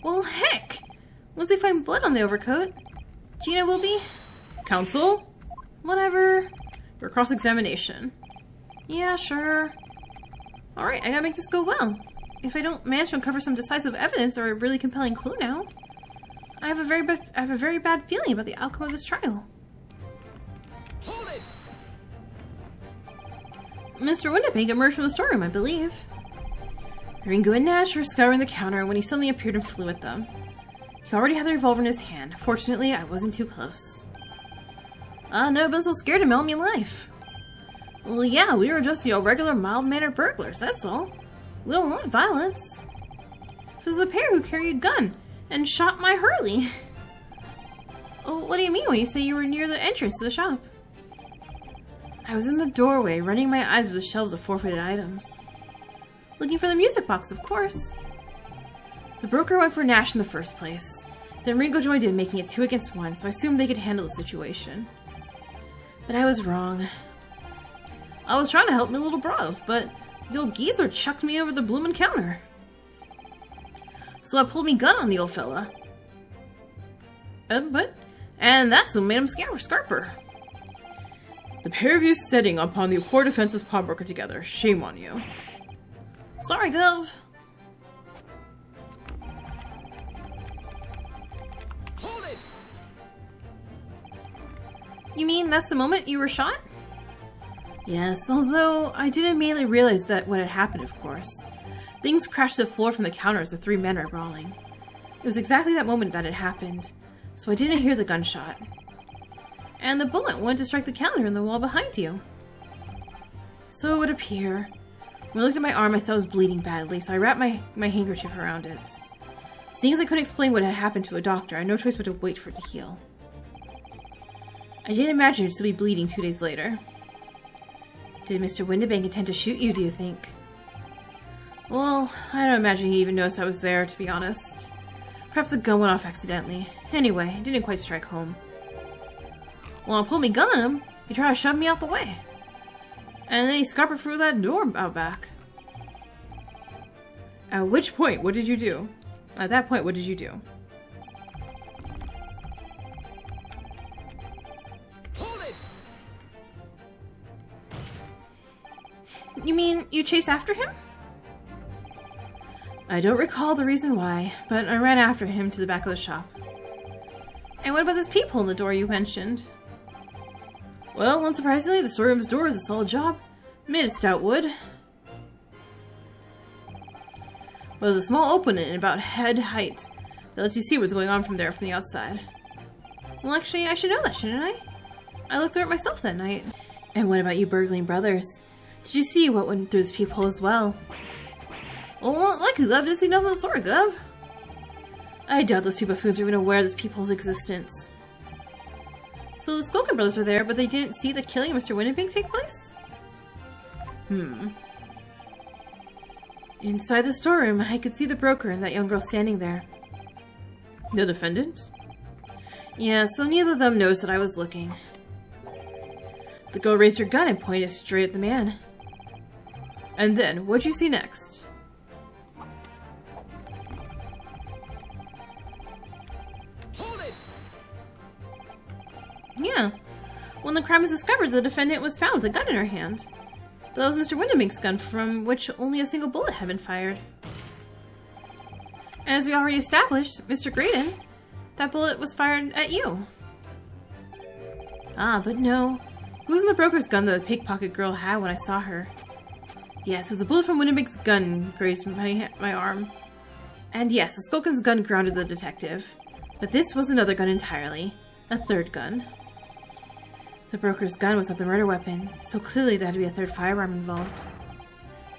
Well, heck! Once they find blood on the overcoat, Gina will be... Counsel? Whatever. For cross-examination. Yeah, sure. Alright, I gotta make this go well. If I don't manage to uncover some decisive evidence or a really compelling clue now, I have a very bad feeling about the outcome of this trial. Hold it! Mr. Windibank emerged from the storeroom, I believe. Ringo and Nash were scouring the counter when he suddenly appeared and flew at them. He already had the revolver in his hand. Fortunately, I wasn't too close. Never been so scared in my life. Well, yeah, we were just, regular mild-mannered burglars, that's all. We don't want violence. So there's a pair who carry a gun and shot my Hurley. Oh, what do you mean when you say you were near the entrance to the shop? I was in the doorway, running my eyes over the shelves of forfeited items. Looking for the music box, of course. The broker went for Nash in the first place. Then Ringo joined in, making it 2 against 1, so I assumed they could handle the situation. But I was wrong. I was trying to help my little bros, but the old geezer chucked me over the bloomin' counter. So I pulled me gun on the old fella. And that's what made him scarper. The pair of you setting upon the poor defenseless pawnbroker together. Shame on you. Sorry, Gov. Hold it! You mean that's the moment you were shot? Yes, although I didn't immediately realize that what had happened, of course. Things crashed to the floor from the counter as the three men were brawling. It was exactly that moment that it happened, so I didn't hear the gunshot. And the bullet went to strike the counter in the wall behind you. So it would appear. When I looked at my arm, I saw it was bleeding badly, so I wrapped my handkerchief around it. Seeing as I couldn't explain what had happened to a doctor, I had no choice but to wait for it to heal. I didn't imagine it would still be bleeding 2 days later. Did Mr. Windibank intend to shoot you, do you think? Well, I don't imagine he even noticed I was there, to be honest. Perhaps the gun went off accidentally. Anyway, it didn't quite strike home. When I pulled me gun on him, he tried to shove me out the way. And then he scuppered through that door out back. At which point, what did you do? At that point, what did you do? Hold it! You mean you chased after him? I don't recall the reason why, but I ran after him to the back of the shop. And what about this peephole in the door you mentioned? Well, unsurprisingly, the storeroom's door is a solid job. Made of stout wood. But there's a small opening about head height that lets you see what's going on from there from the outside. Well, actually, I should know that, shouldn't I? I looked through it myself that night. And what about you burgling brothers? Did you see what went through this peephole as well? Well, likely Gov didn't see nothing of the sort, Gov. I doubt those two buffoons were even aware of this peephole's existence. So the Skulkin brothers were there, but they didn't see the killing of Mr. Windibank take place? Inside the storeroom, I could see the broker and that young girl standing there. The defendant? Yeah, so neither of them noticed that I was looking. The girl raised her gun and pointed straight at the man. And then, what'd you see next? Hold it! Yeah. When the crime was discovered, the defendant was found with a gun in her hand. But that was Mr. Windibank's gun, from which only a single bullet had been fired. And as we already established, Mr. Graydon, that bullet was fired at you. Ah, but no. It wasn't the broker's gun that the pickpocket girl had when I saw her. Yes, it was a bullet from Windibank's gun grazed my arm. And yes, the Skulkin's gun grounded the detective. But this was another gun entirely. A third gun. The broker's gun was not the murder weapon, so clearly there had to be a third firearm involved.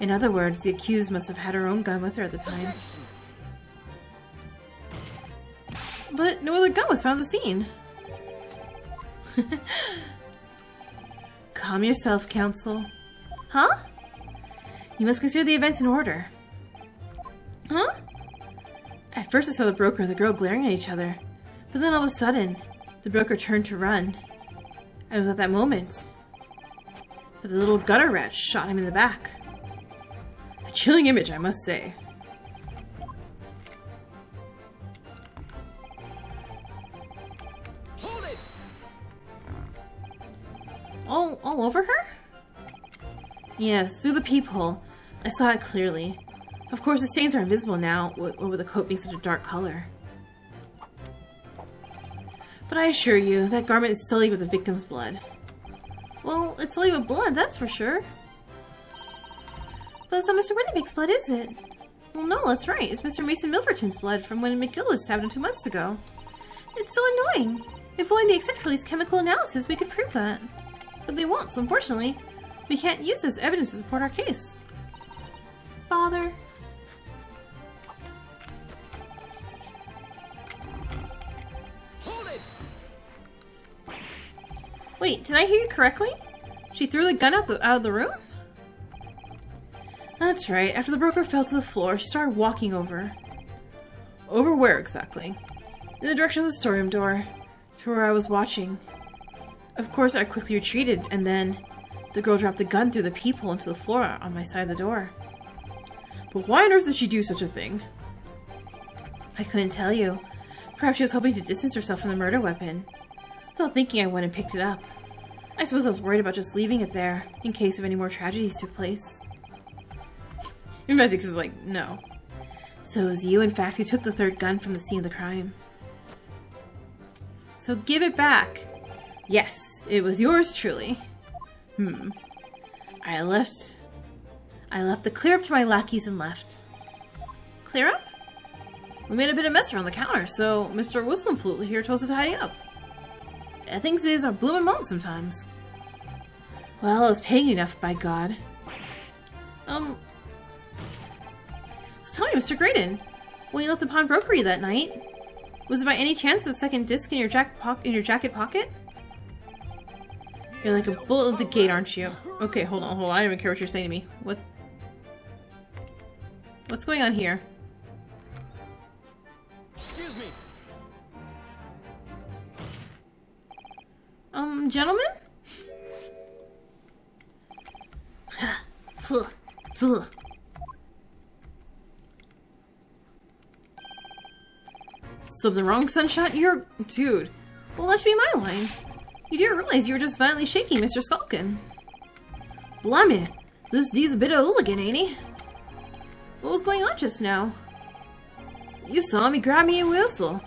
In other words, the accused must have had her own gun with her at the time. But no other gun was found at the scene. Calm yourself, Counsel. Huh? You must consider the events in order. Huh? At first I saw the broker and the girl glaring at each other, but then all of a sudden, the broker turned to run. And it was at that moment that the little gutter rat shot him in the back. A chilling image, I must say. Hold it! All over her? Yes, through the peephole. I saw it clearly. Of course, the stains are invisible now, with the coat being such a dark color. But I assure you, that garment is sullied with the victim's blood. Well, it's sullied with blood, that's for sure. But it's not Mr. Windibank's blood, is it? Well, no, that's right. It's Mr. Mason Milverton's blood from when McGillis stabbed him 2 months ago. It's so annoying. If only they accept police chemical analysis, we could prove that. But they won't, so unfortunately, we can't use this evidence to support our case. Father. Hold it! Wait, did I hear you correctly? She threw the gun out of the room? That's right. After the broker fell to the floor, she started walking over. Over where exactly? In the direction of the storeroom door, to where I was watching. Of course, I quickly retreated, and then the girl dropped the gun through the peephole into the floor on my side of the door. But why on earth did she do such a thing? I couldn't tell you. Perhaps she was hoping to distance herself from the murder weapon. Without thinking, I went and picked it up. I suppose I was worried about just leaving it there, in case of any more tragedies took place. Invesix is like, no. So it was you, in fact, who took the third gun from the scene of the crime. So give it back. Yes, it was yours truly. I left the clear up to my lackeys and left. Clear up? We made a bit of mess around the counter, so Mr. Whistlefoot here told us to tidy up. Things is our bloomin' mom sometimes. Well, I was paying you enough, by God. So tell me, Mr. Graydon, when you left the pawnbrokery that night, was it by any chance the second disc in your jacket pocket? You're like a bull at the gate, aren't you? Okay, hold on. I don't even care what you're saying to me. What's going on here? Excuse me. Gentlemen? Something wrong, Sunshine? Dude. Well, that should be my line. You do realize you were just violently shaking Mr. Skulkin. Blimey, this D's a bit of a hooligan, ain't he? What was going on just now? You saw me grab me and whistle.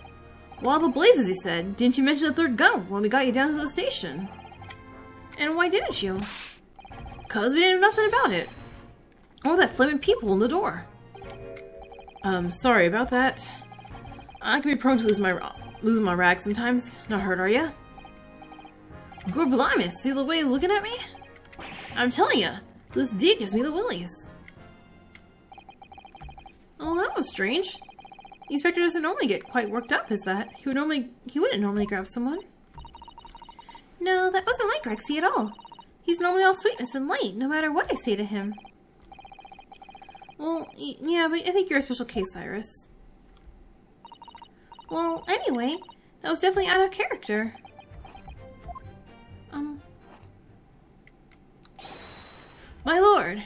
Wild the blazes, he said. Didn't you mention the third gun when we got you down to the station? And why didn't you? 'Cause we didn't know nothing about it. All that flaming people in the door. Sorry about that. I can be prone to losing my rag sometimes. Not hurt, are ya? Good blimey, see the way he's looking at me? I'm telling ya, this D gives me the willies. Oh, that was strange. The inspector doesn't normally get quite worked up, is that? He wouldn't normally grab someone. No, that wasn't like Rexy at all. He's normally all sweetness and light, no matter what I say to him. Well, yeah, but I think you're a special case, Iris. Well, anyway, that was definitely out of character. My lord!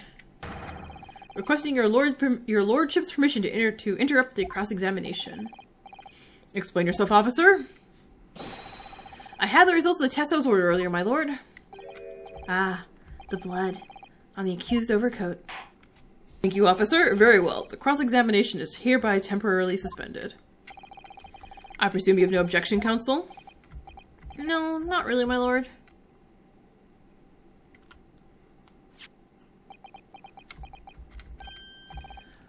Requesting your lordship's permission to interrupt the cross-examination. Explain yourself, officer. I had the results of the test I was ordered earlier, my lord. Ah, the blood on the accused's overcoat. Thank you, officer. Very well. The cross-examination is hereby temporarily suspended. I presume you have no objection, counsel? No, not really, my lord.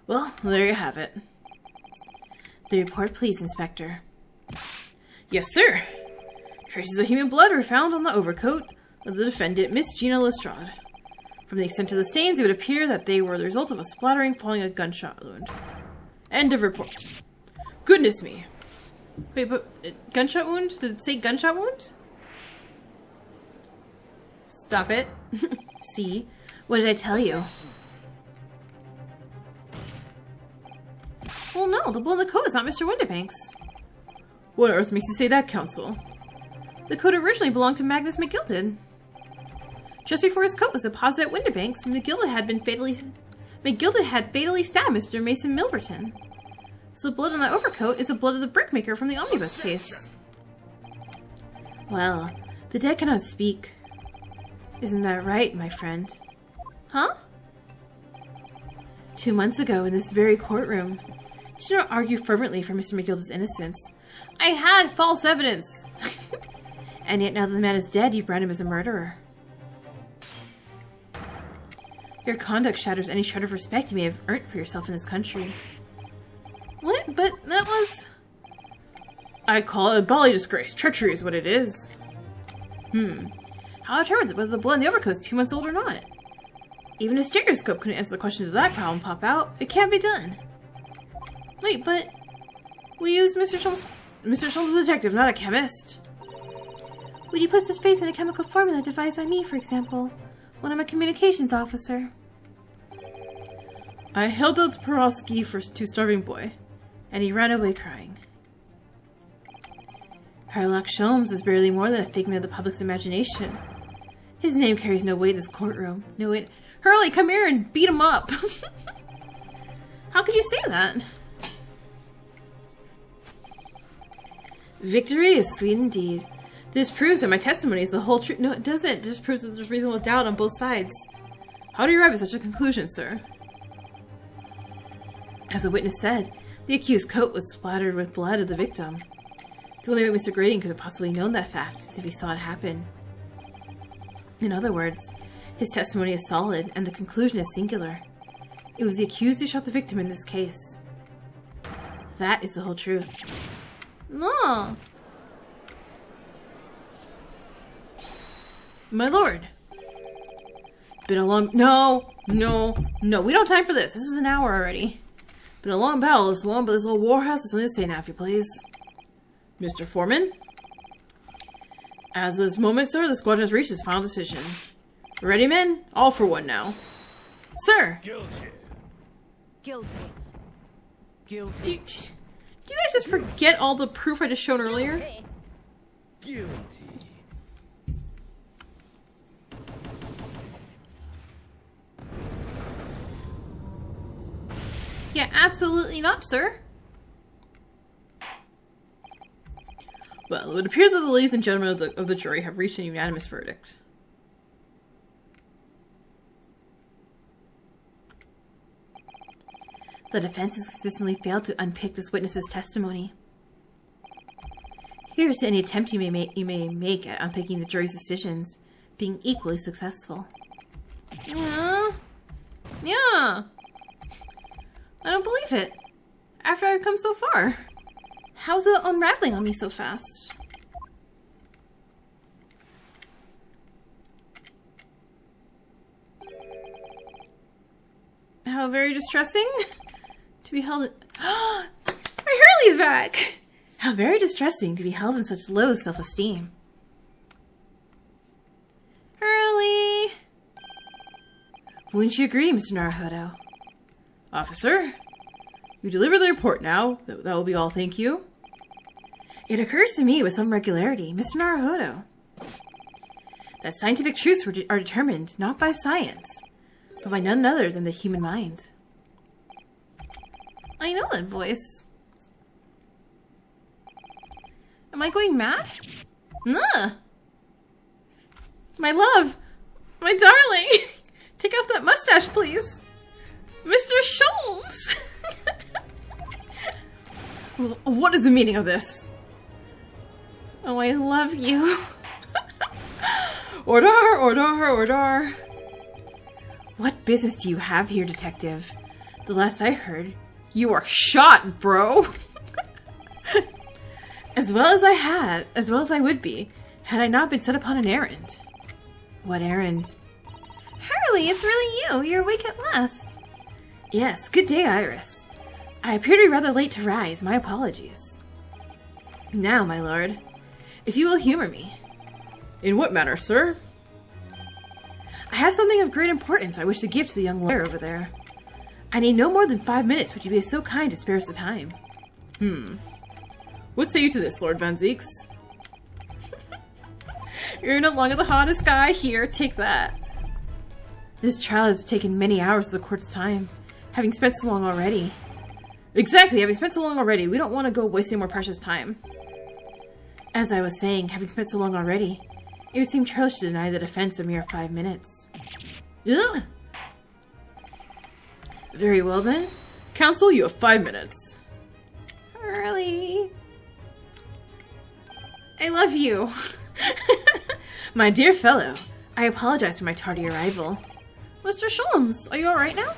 Well, there you have it. The report, please, Inspector. Yes, sir. Traces of human blood were found on the overcoat of the defendant, Miss Gina Lestrade. From the extent of the stains, it would appear that they were the result of a splattering following a gunshot wound. End of report. Goodness me. Wait, but gunshot wound? Did it say gunshot wound? Stop it. See? What did I tell you? Well, no, the blood on the coat is not Mr. Windibank's. What on earth makes you say that, counsel? The coat originally belonged to Magnus McGilded. Just before his coat was deposited at Windibank's, McGilded had fatally stabbed Mr. Mason Milverton. So the blood on the overcoat is the blood of the brickmaker from the omnibus case. Well, the dead cannot speak. Isn't that right, my friend? Huh? 2 months ago, in this very courtroom, did you not argue fervently for Mr. McGilded's innocence? I had false evidence! And yet now that the man is dead, you brand him as a murderer. Your conduct shatters any shred of respect you may have earned for yourself in this country. What? But that was... I call it a bally disgrace. Treachery is what it is. How determines it whether the blood in the overcoat is 2 months old or not? Even a stereoscope couldn't answer the questions of that problem pop out. It can't be done. Wait, but... we used Mr. Sholmes... Mr. Sholmes is a detective, not a chemist. Would you put such faith in a chemical formula devised by me, for example? When I'm a communications officer. I held out the pierogi to Starving Boy, and he ran away crying. Herlock Sholmes is barely more than a figment of the public's imagination. His name carries no weight in this courtroom. No weight. Hurley, come here and beat him up! How could you say that? Victory is sweet indeed. This proves that my testimony is the whole truth. No, it doesn't. It just proves that there's reasonable doubt on both sides. How do you arrive at such a conclusion, sir? As the witness said, the accused's coat was splattered with blood of the victim. The only way Mr. Grading could have possibly known that fact is if he saw it happen. In other words, his testimony is solid, and the conclusion is singular. It was the accused who shot the victim in this case. That is the whole truth. No. My lord. Been a long... No. We don't have time for this. This is an hour already. Been a long battle, this one, but this little war has something to say now, if you please. Mr. Foreman? As of this moment, sir, the squadron has reached its final decision. Ready, men? All for one now. Sir! Guilty. Guilty. Do you guys just forget all the proof I just shown earlier? Guilty. Yeah, absolutely not, sir. Well, it would appear that the ladies and gentlemen of the jury have reached a unanimous verdict. The defense has consistently failed to unpick this witness's testimony. Here's to any attempt you may make at unpicking the jury's decisions, being equally successful. Yeah. I don't believe it. After I've come so far. How's it unraveling on me so fast? How very distressing to be held in... My Hurley's back! How very distressing to be held in such low self-esteem. Hurley! Wouldn't you agree, Mr. Naruhodo? Officer, you deliver the report now. That will be all, thank you. It occurs to me with some regularity, Mr. Naruhodo, that scientific truths are determined not by science, but by none other than the human mind. I know that voice. Am I going mad? Ugh. My love! My darling! Take off that mustache, please! Mr. Sholmes! What is the meaning of this? Oh, I love you. Order. What business do you have here, detective? The last I heard, You are shot, bro! as well as I would be, had I not been set upon an errand. What errand? Hurley, it's really you. You're awake at last. Yes, good day, Iris. I appear to be rather late to rise. My apologies. Now, my lord, if you will humor me. In what manner, sir? I have something of great importance I wish to give to the young lawyer over there. I need no more than 5 minutes. Would you be so kind to spare us the time? What say you to this, Lord Van Zeeks? You're no longer the hottest guy here. Take that. This trial has taken many hours of the court's time, having spent so long already. Exactly, having spent so long already. We don't want to go wasting more precious time. As I was saying, having spent so long already, it would seem churlish to deny the defense a mere 5 minutes. Ugh. Very well then. Counsel, you have 5 minutes. Hurley. I love you. My dear fellow. I apologize for my tardy arrival. Mr. Sholmes, are you alright now?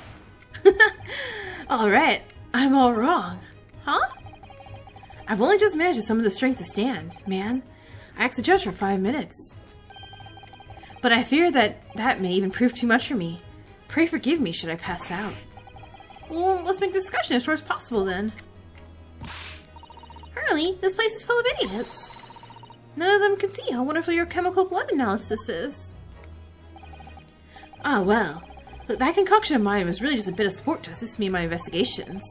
Alright, I'm all wrong. Huh? I've only just managed to summon the strength to stand, man. I asked the judge for 5 minutes. But I fear that may even prove too much for me. Pray forgive me should I pass out. Well, let's make discussion as short as possible then. Hurley, this place is full of idiots. None of them can see how wonderful your chemical blood analysis is. Ah, well. Look, that concoction of mine was really just a bit of sport to assist me in my investigations.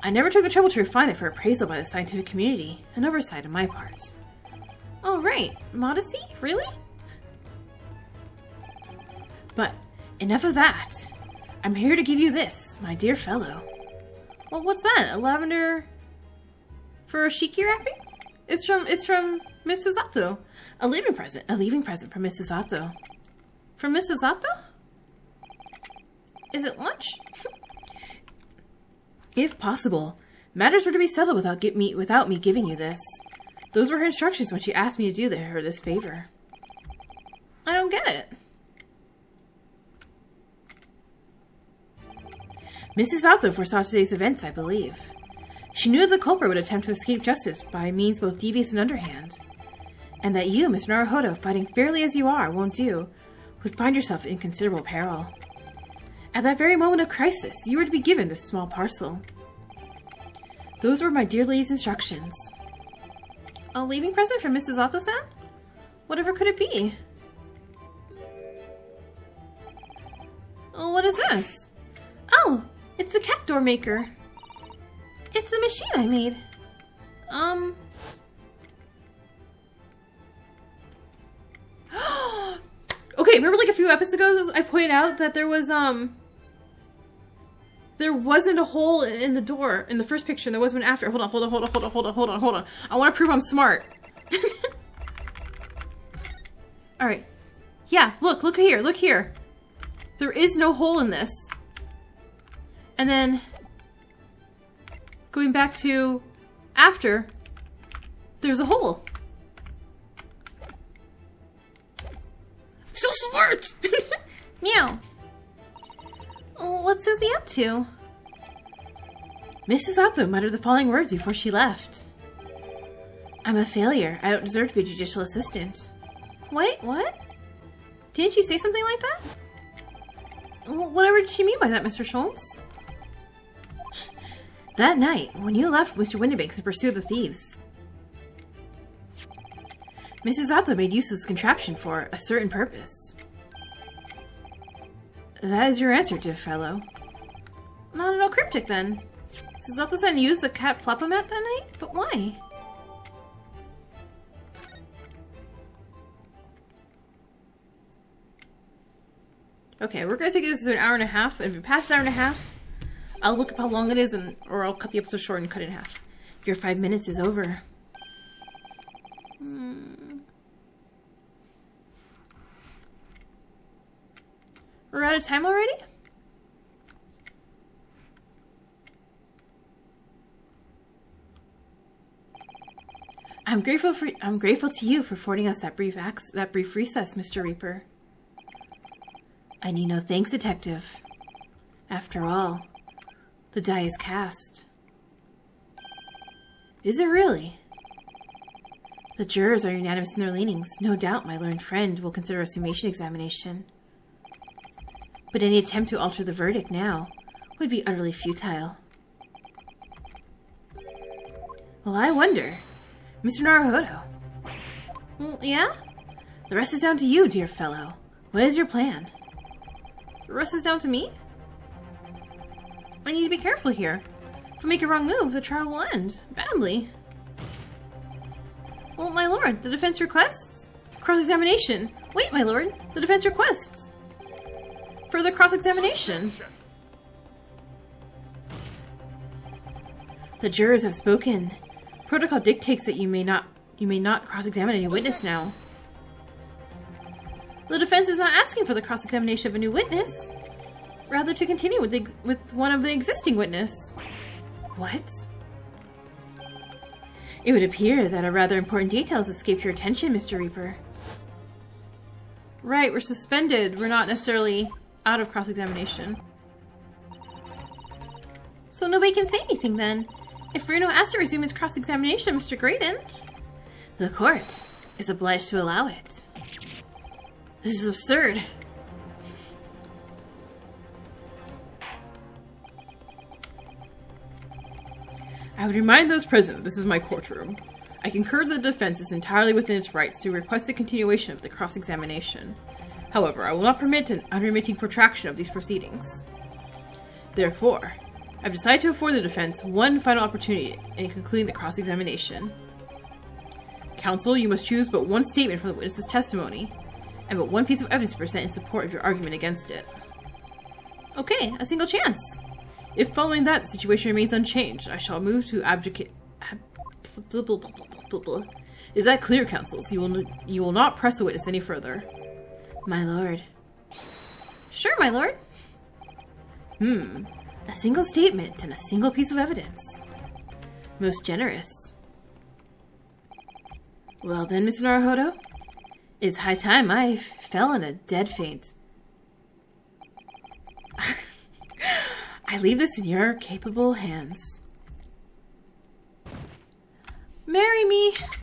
I never took the trouble to refine it for appraisal by the scientific community, an oversight on my part. Oh, right. Modesty? Really? But enough of that. I'm here to give you this, my dear fellow. Well, what's that? A lavender furoshiki wrapping? It's from Mrs. Sato. A leaving present from Mrs. Sato. From Mrs. Sato? Is it lunch? If possible, matters were to be settled without me giving you this. Those were her instructions when she asked me to do her this favor. I don't get it. Mrs. Sato foresaw today's events, I believe. She knew the culprit would attempt to escape justice by means both devious and underhand, and that you, Mr. Naruhodo, fighting fairly as you are, won't do, would find yourself in considerable peril. At that very moment of crisis, you were to be given this small parcel. Those were my dear lady's instructions. A leaving present from Mrs. Sato-san? Whatever could it be? Oh, what is this? Oh, it's the cat door maker. It's the machine I made. Okay, remember like a few episodes ago I pointed out that there wasn't a hole in the door in the first picture and there was one after. Hold on. I want to prove I'm smart. Alright. Yeah, look here. There is no hole in this. And then going back to after, there's a hole. I'm so smart! Meow. Oh, what's Susie up to? Mrs. Sato muttered the following words before she left. I'm a failure. I don't deserve to be a judicial assistant. Wait, what? Didn't she say something like that? Whatever did she mean by that, Mr. Sholmes? That night, when you left Mr. Windibanks in pursuit of the thieves, Mrs. Sato made use of this contraption for a certain purpose. That is your answer, dear fellow. Not at all cryptic, then. Mrs. Sato-san used the cat flapomat that night? But why? Okay, we're gonna take this to an hour and a half. If it passes an hour and a half, I'll look up how long it is, or I'll cut the episode short and cut it in half. Your 5 minutes is over. We're out of time already? I'm grateful to you for affording us that brief recess, Mr. Reaper. I need no thanks, Detective. After all, the die is cast. Is it really? The jurors are unanimous in their leanings. No doubt my learned friend will consider a summation examination. But any attempt to alter the verdict now would be utterly futile. Well, I wonder, Mr. Naruhodo. Well, yeah? The rest is down to you, dear fellow. What is your plan? The rest is down to me? I need to be careful here. If I make a wrong move, the trial will end. Badly. Well, my lord, the defense requests cross-examination. Wait, my lord, the defense requests further cross-examination. The jurors have spoken. Protocol dictates that you may not cross-examine any witness now. The defense is not asking for the cross-examination of a new witness. Rather to continue with one of the existing witness. What? It would appear that a rather important detail has escaped your attention, Mr. Reaper. Right, we're suspended. We're not necessarily out of cross-examination. So nobody can say anything then. If Reno asks to resume his cross-examination, Mr. Graydon, the court is obliged to allow it. This is absurd. I would remind those present that this is my courtroom. I concur that the defense is entirely within its rights to request a continuation of the cross-examination. However, I will not permit an unremitting protraction of these proceedings. Therefore, I've decided to afford the defense one final opportunity in concluding the cross-examination. Counsel, you must choose but one statement from the witness's testimony, and but one piece of evidence to present in support of your argument against it. Okay, a single chance. If following that the situation remains unchanged, I shall move to abjurate Is that clear, counsels? You will not press the witness any further. My lord. Sure, my lord. A single statement and a single piece of evidence. Most generous. Well then, Mr. Naruhodo, it's high time I fell in a dead faint. I leave this in your capable hands. Marry me.